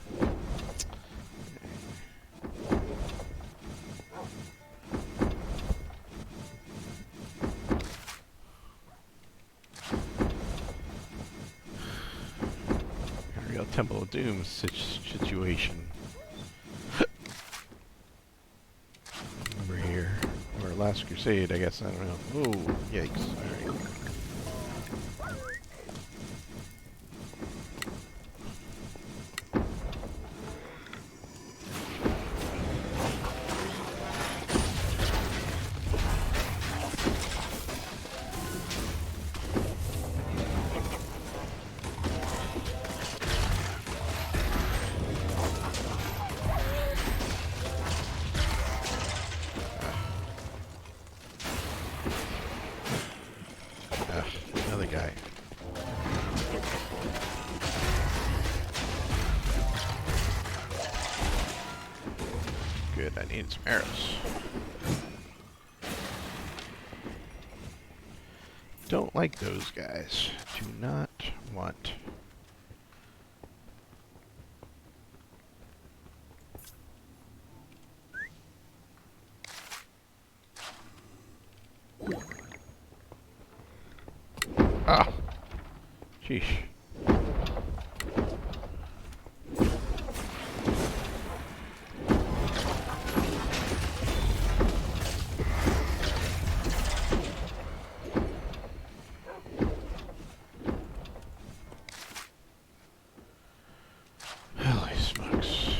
A real Temple of Doom situation. Over here. Or Last Crusade, I guess. I don't know. Oh, yikes. Alright. Another guy. Good, I need some arrows. Don't like those guys. Do not want. Ah! Sheesh. Holy smokes.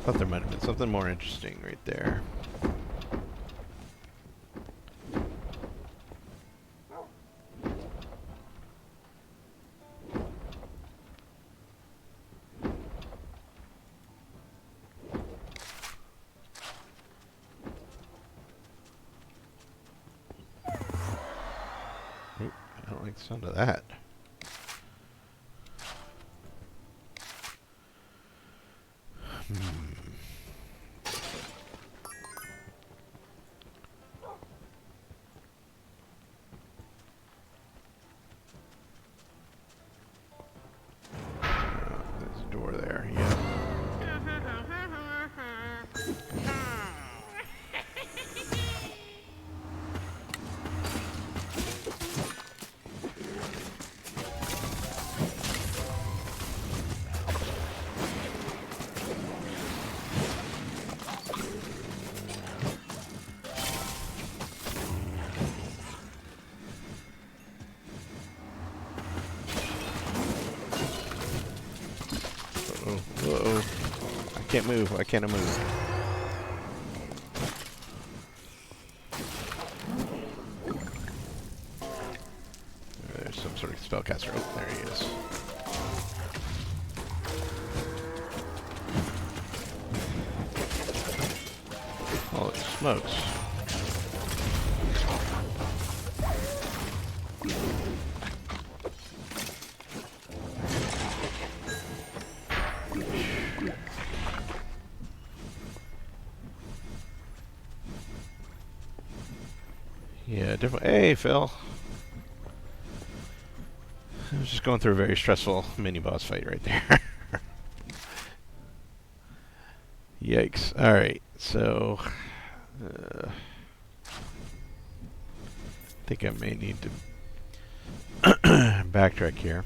Thought there might have been something more interesting right there. Oop, I don't like the sound of that. There's a door there, yeah. Uh-oh. I can't move. Why can't I move? There's some sort of spellcaster. Oh, there he is. Holy smokes. Yeah, definitely. Hey, Phil. I was just going through a very stressful mini-boss fight right there. Yikes. Alright, so... I think I may need to backtrack here.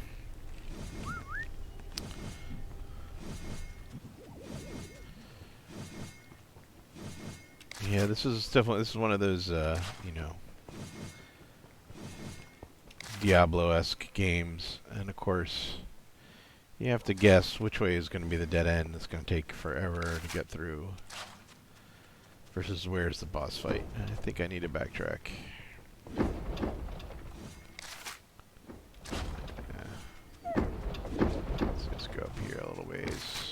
Yeah, this is definitely... This is one of those, you know... Diablo-esque games, and of course you have to guess which way is going to be the dead end. It's going to take forever to get through versus where's the boss fight. I think I need to backtrack. Let's just go up here a little ways.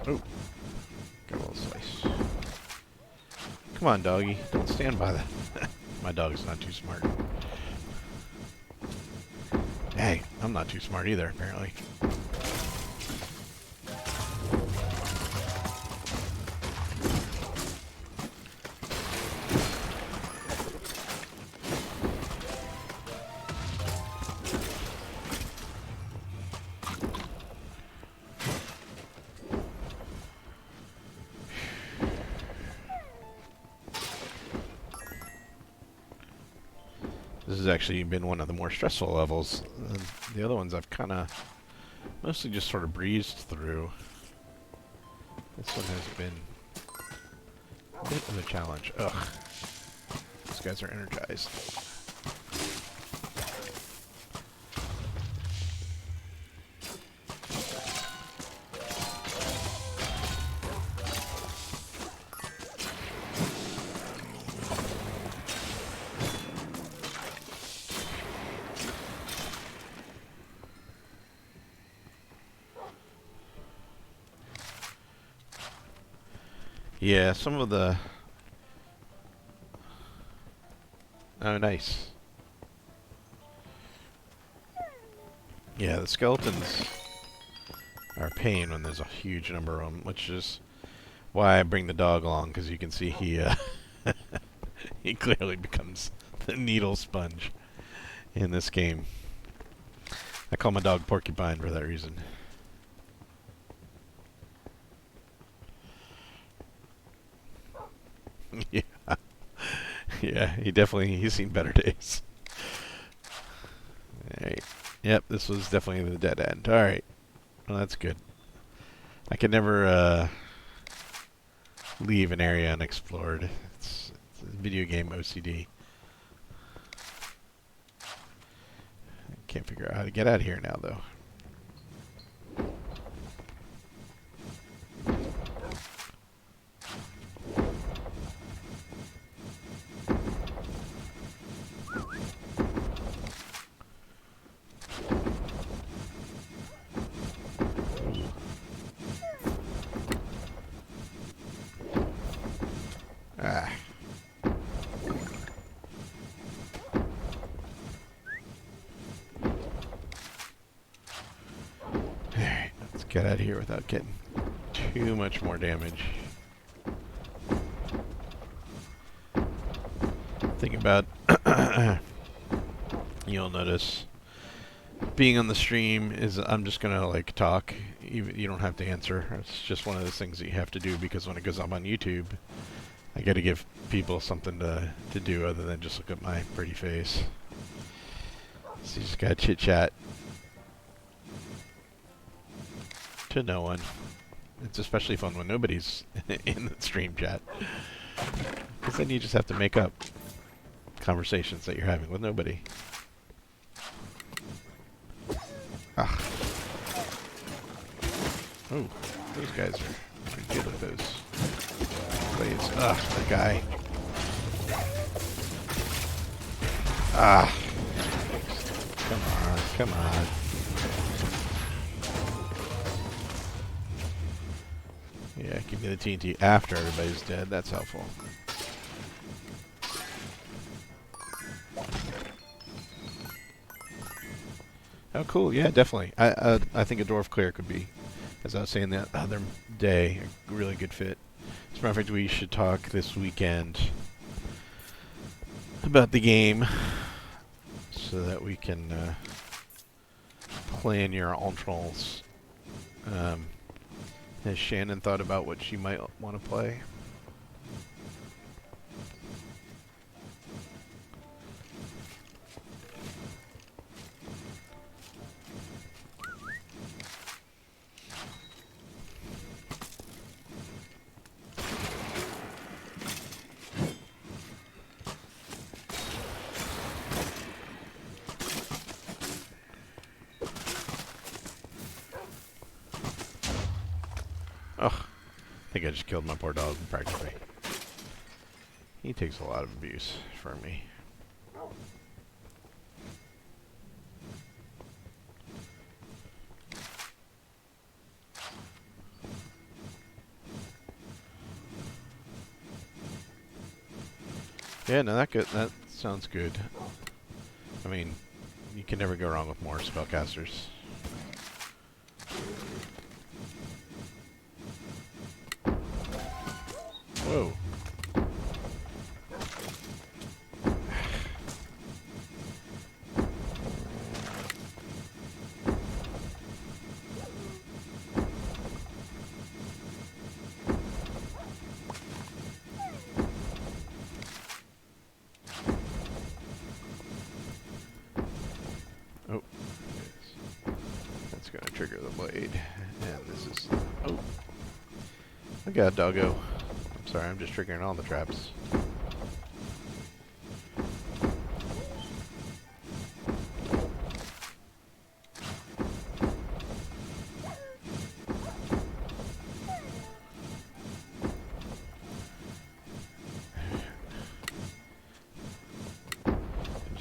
Oh, got a little slice. Come on, doggy. Don't stand by that. My dog's not too smart. Hey, I'm not too smart either, apparently. This has actually been one of the more stressful levels. The other ones I've kind of mostly just sort of breezed through. This one has been a bit of a challenge. Ugh. These guys are energized. Yeah, some of the... Oh, nice. Yeah, the skeletons are a pain when there's a huge number of them, which is why I bring the dog along, because you can see he, he clearly becomes the needle sponge in this game. I call my dog Porcupine for that reason. Yeah. Yeah, he's seen better days. Alright. Yep, this was definitely the dead end. Alright. Well, that's good. I can never leave an area unexplored. It's a video game OCD. I can't figure out how to get out of here now, though. Ah. Alright, let's get out of here without getting too much more damage. Think about you'll notice being on the stream is I'm just gonna like talk. You don't have to answer. It's just one of those things that you have to do because when it goes up on YouTube, I gotta give people something to do other than just look at my pretty face. So you just gotta chit chat to no one. It's especially fun when nobody's in the stream chat, because then you just have to make up conversations that you're having with nobody. Ah. Oh, those guys are pretty good with those blades. Ah, that guy. Ah. Come on, come on. Yeah, give me the TNT after everybody's dead. That's helpful. Oh, cool. Yeah, definitely. I think a dwarf cleric could be, as I was saying the other day, a really good fit. As a matter of fact, we should talk this weekend about the game so that we can plan your entrance. Has Shannon thought about what she might want to play? Ugh. I think I just killed my poor dog, practically. He takes a lot of abuse from me. Yeah, no, that sounds good. I mean, you can never go wrong with more spellcasters. Whoa. Oh. That's gonna trigger the blade. And this is... Oh. I got a doggo. I'm sorry, I'm just triggering all the traps.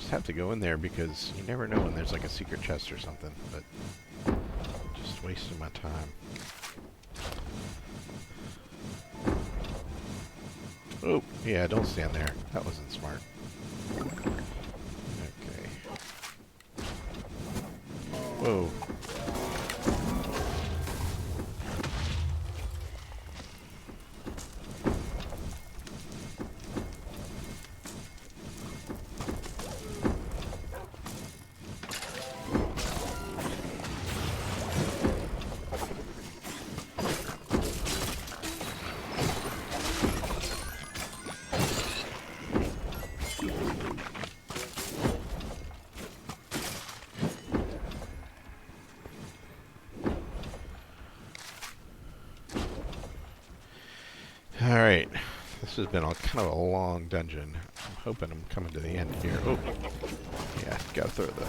Have to go in there because you never know when there's like a secret chest or something, but just wasting my time. Oh, yeah, don't stand there. That wasn't smart. Okay. Whoa. This has been kind of a long dungeon. I'm hoping I'm coming to the end here. Oh, yeah, gotta throw the...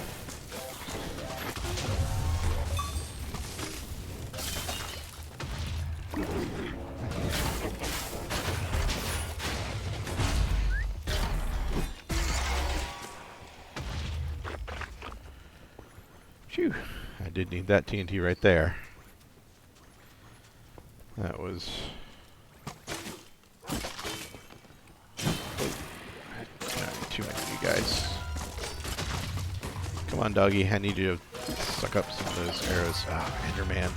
Phew, I did need that TNT right there. That was... too many of you guys. Come on, doggy. I need you to suck up some of those arrows. Ah, Enderman.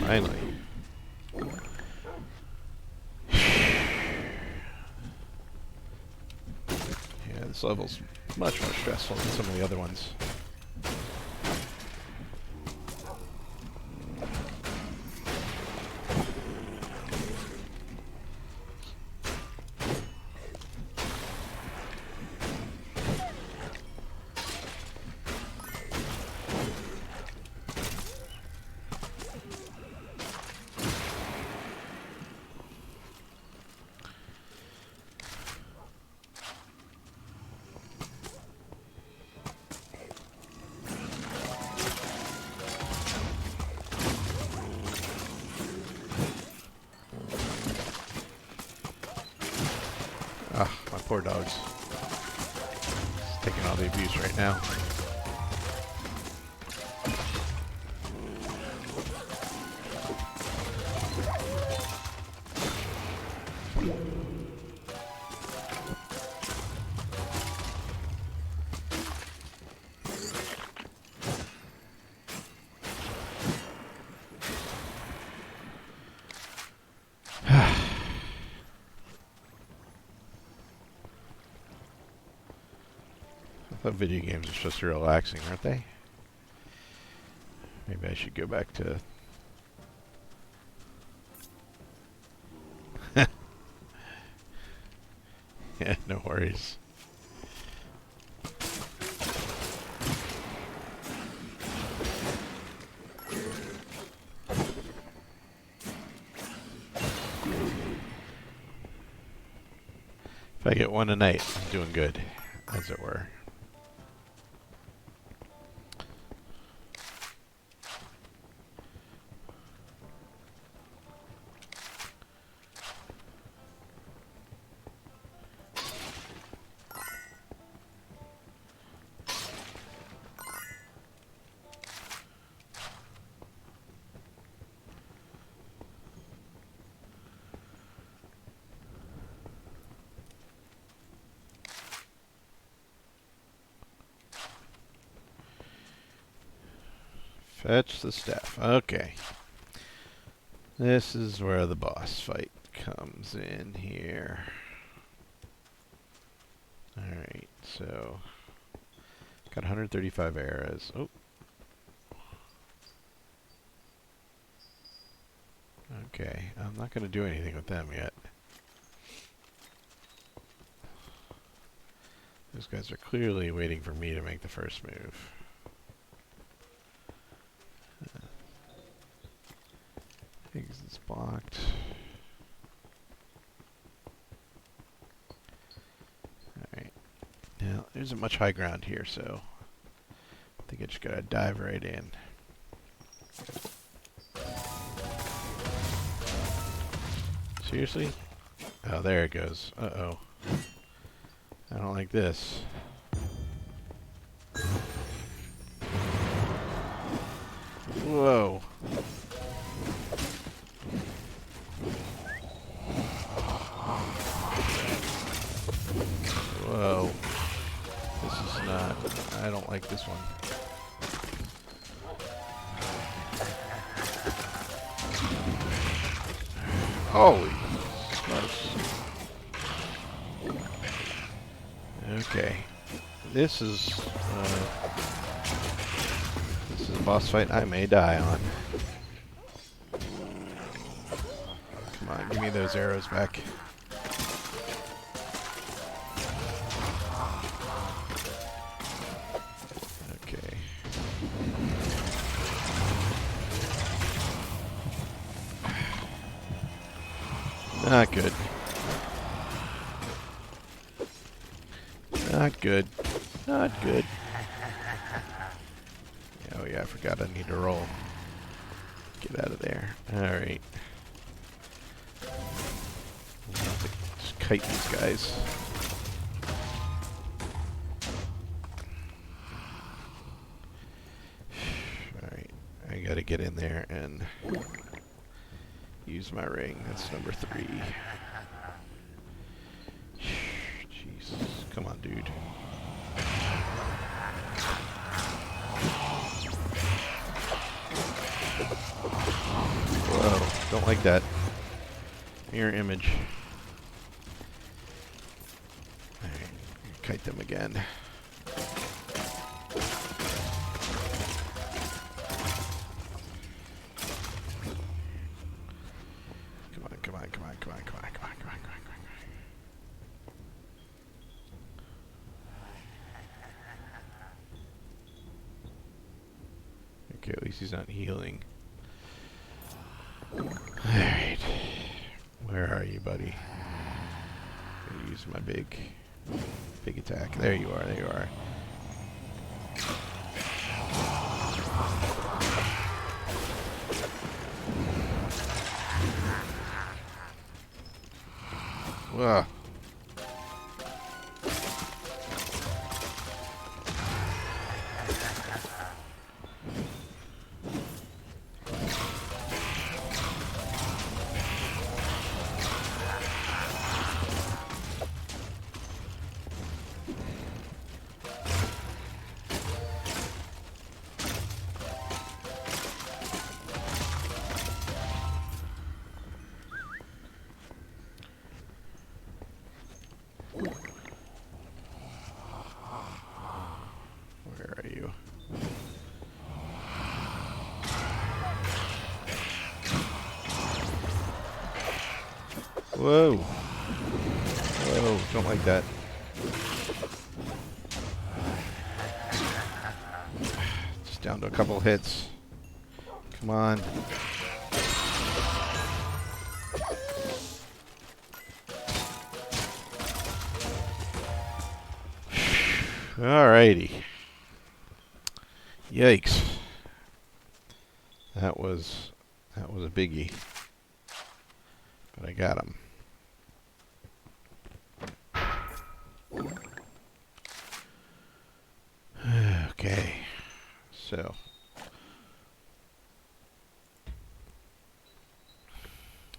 Finally. Yeah, this level's much more stressful than some of the other ones. Ah, my poor dogs. He's taking all the abuse right now. I thought video games are supposed to be relaxing, aren't they? Maybe I should go back to... Yeah, no worries. If I get one a night, I'm doing good, as it were. Fetch the staff. Okay. This is where the boss fight comes in here. Alright, so... got 135 arrows. Oh. Okay, I'm not going to do anything with them yet. Those guys are clearly waiting for me to make the first move. Exit's blocked. Alright. Now, there isn't much high ground here, so I think I just gotta dive right in. Seriously? Oh, there it goes. Uh-oh. I don't like this. Whoa. Whoa. This is not... I don't like this one. Holy smokes. Okay. This is... boss fight I may die on. Come on, give me those arrows back. Okay. Not good. Not good. Not good. Oh yeah, I forgot I need to roll. Get out of there. Alright. Just kite these guys. Alright. I gotta get in there and use my ring. That's number 3. Jeez. Come on, dude. Whoa. Don't like that. Mirror image. Alright. Kite them again. Come on. Okay, at least he's not healing. Alright. Where are you, buddy? I'm gonna use my big attack. There you are, there you are. Whoa. Where are you? Whoa. Whoa, don't like that. Just down to a couple hits. Come on. Alrighty. Yikes. That was a biggie. But I got him. Okay. So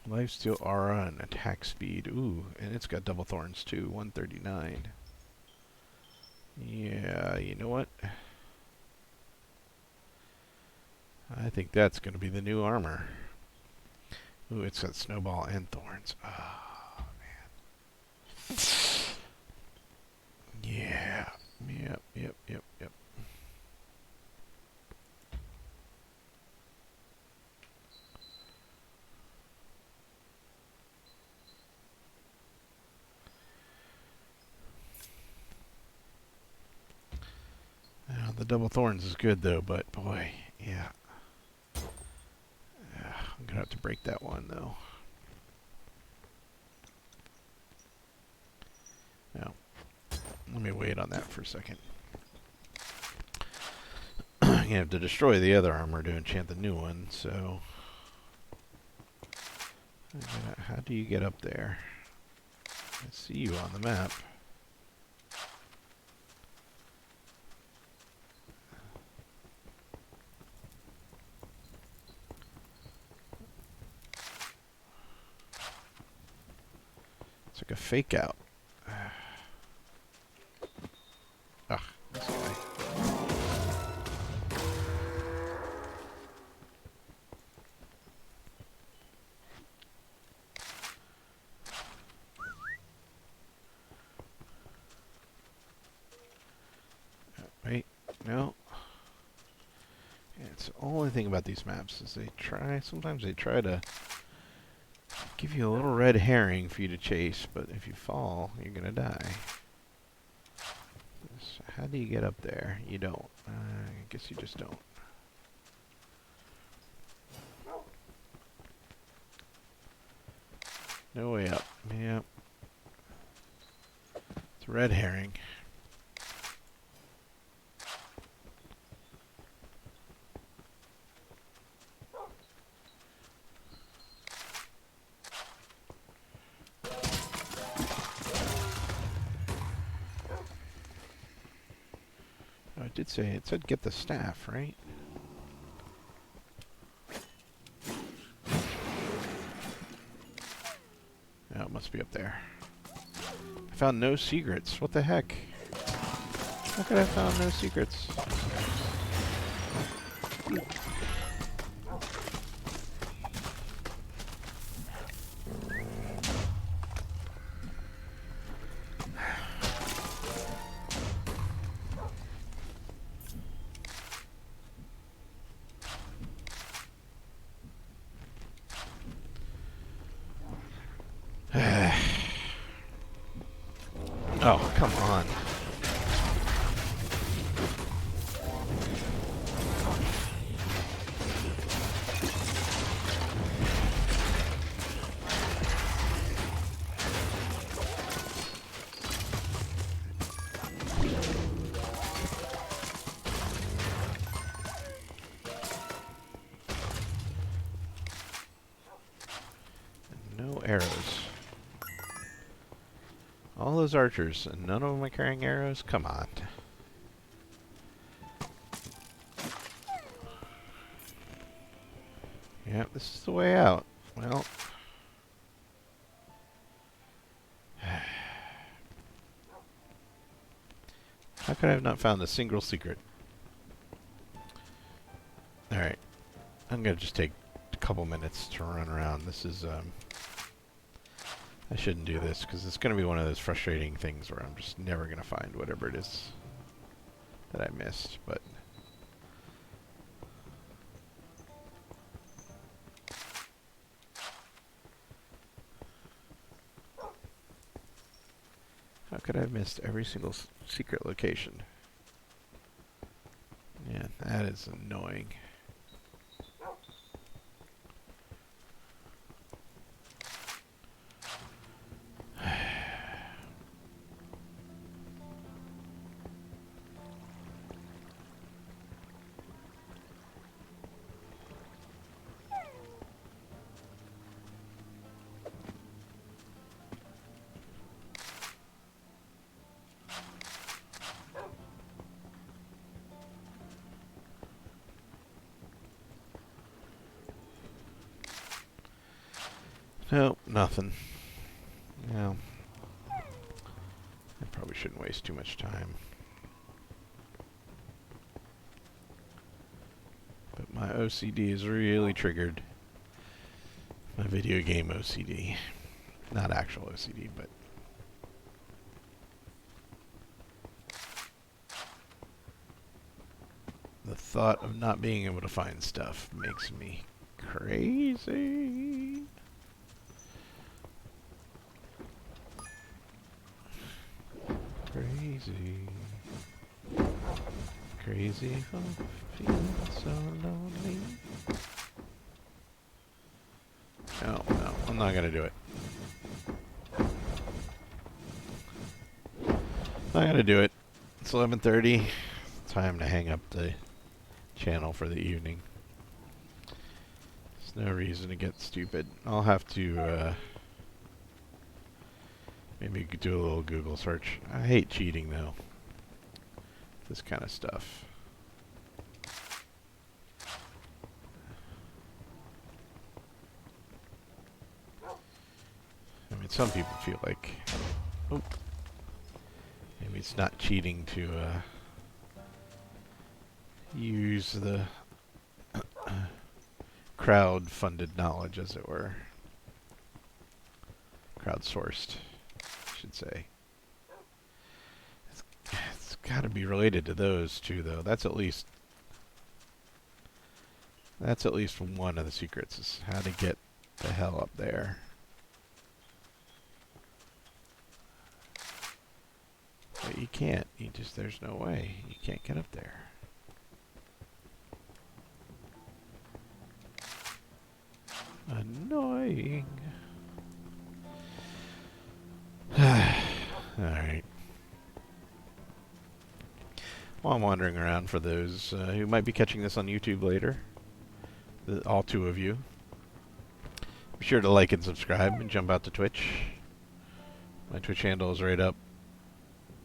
lifesteal aura and attack speed. Ooh, and it's got double thorns too. 139. Yeah, you know what? I think that's going to be the new armor. Ooh, it's got snowball and thorns. Oh, man. Yeah. Yep. The double thorns is good though, but boy, yeah. I'm gonna have to break that one though. Now, let me wait on that for a second. You have to destroy the other armor to enchant the new one, so... How do you get up there? I see you on the map. It's like a fake out. Ugh, this guy. Wait, no. Yeah, it's only thing about these maps is sometimes they try to give you a little red herring for you to chase, but if you fall, you're gonna die. So how do you get up there? You don't. I guess you just don't. No way up. Yep. It's a red herring. Oh, it said get the staff, right? Oh, it must be up there. I found no secrets. What the heck? How could I have found no secrets? Oh, come on. No arrows. All those archers, and none of them are carrying arrows? Come on. Yeah, this is the way out. Well. How could I have not found a single secret? Alright. I'm gonna just take a couple minutes to run around. This is, I shouldn't do this, because it's gonna be one of those frustrating things where I'm just never gonna find whatever it is that I missed, but... How could I have missed every single secret location? Yeah, that is annoying. Nope, nothing. Yeah. I probably shouldn't waste too much time. But my OCD is really triggered. My video game OCD. Not actual OCD, but... the thought of not being able to find stuff makes me crazy. Crazy. Crazy for feeling so lonely. No, I'm not gonna do it. Not gonna do it. It's 11:30. Time to hang up the channel for the evening. There's no reason to get stupid. I'll have to, maybe do a little Google search. I hate cheating, though. This kind of stuff. I mean, some people feel like... oh, maybe it's not cheating to, use the crowd-funded knowledge, as it were. Crowdsourced, I should say. It's got to be related to those two, though. That's at least That's at least one of the secrets, is how to get the hell up there. But you can't. There's no way. You can't get up there. Annoying. Alright. While I'm wandering around, for those who might be catching this on YouTube later, all two of you, be sure to like and subscribe and jump out to Twitch. My Twitch handle is right up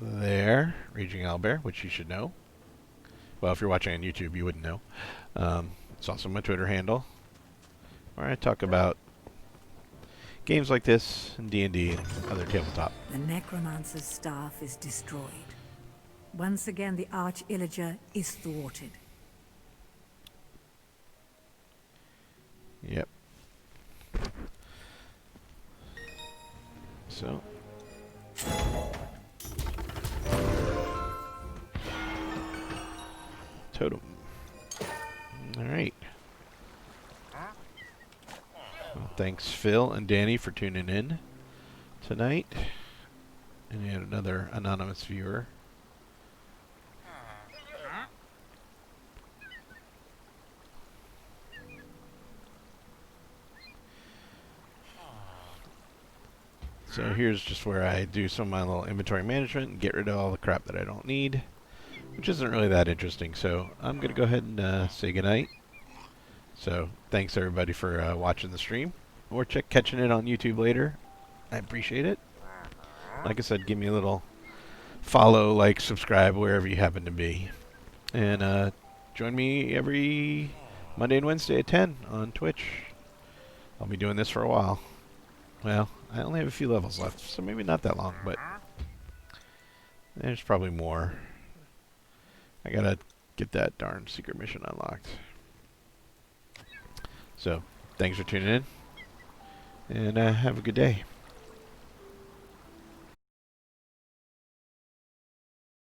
there, Raging Owlbear, which you should know. Well, if you're watching on YouTube, you wouldn't know. It's also my Twitter handle, where I talk about games like this, and D&D, and other tabletop. The Necromancer's staff is destroyed. Once again, the Arch-Illager is thwarted. Yep. So. Totem. Alright. Well, thanks Phil and Danny for tuning in tonight. And yet another anonymous viewer. So here's just where I do some of my little inventory management and get rid of all the crap that I don't need, which isn't really that interesting. So I'm going to go ahead and say goodnight. So thanks everybody for watching the stream, or catching it on YouTube later. I appreciate it. Like I said, give me a little follow, like, subscribe, wherever you happen to be. And join me every Monday and Wednesday at 10 on Twitch. I'll be doing this for a while. Well, I only have a few levels left, so maybe not that long, but there's probably more. I gotta get that darn secret mission unlocked. So, thanks for tuning in, and have a good day.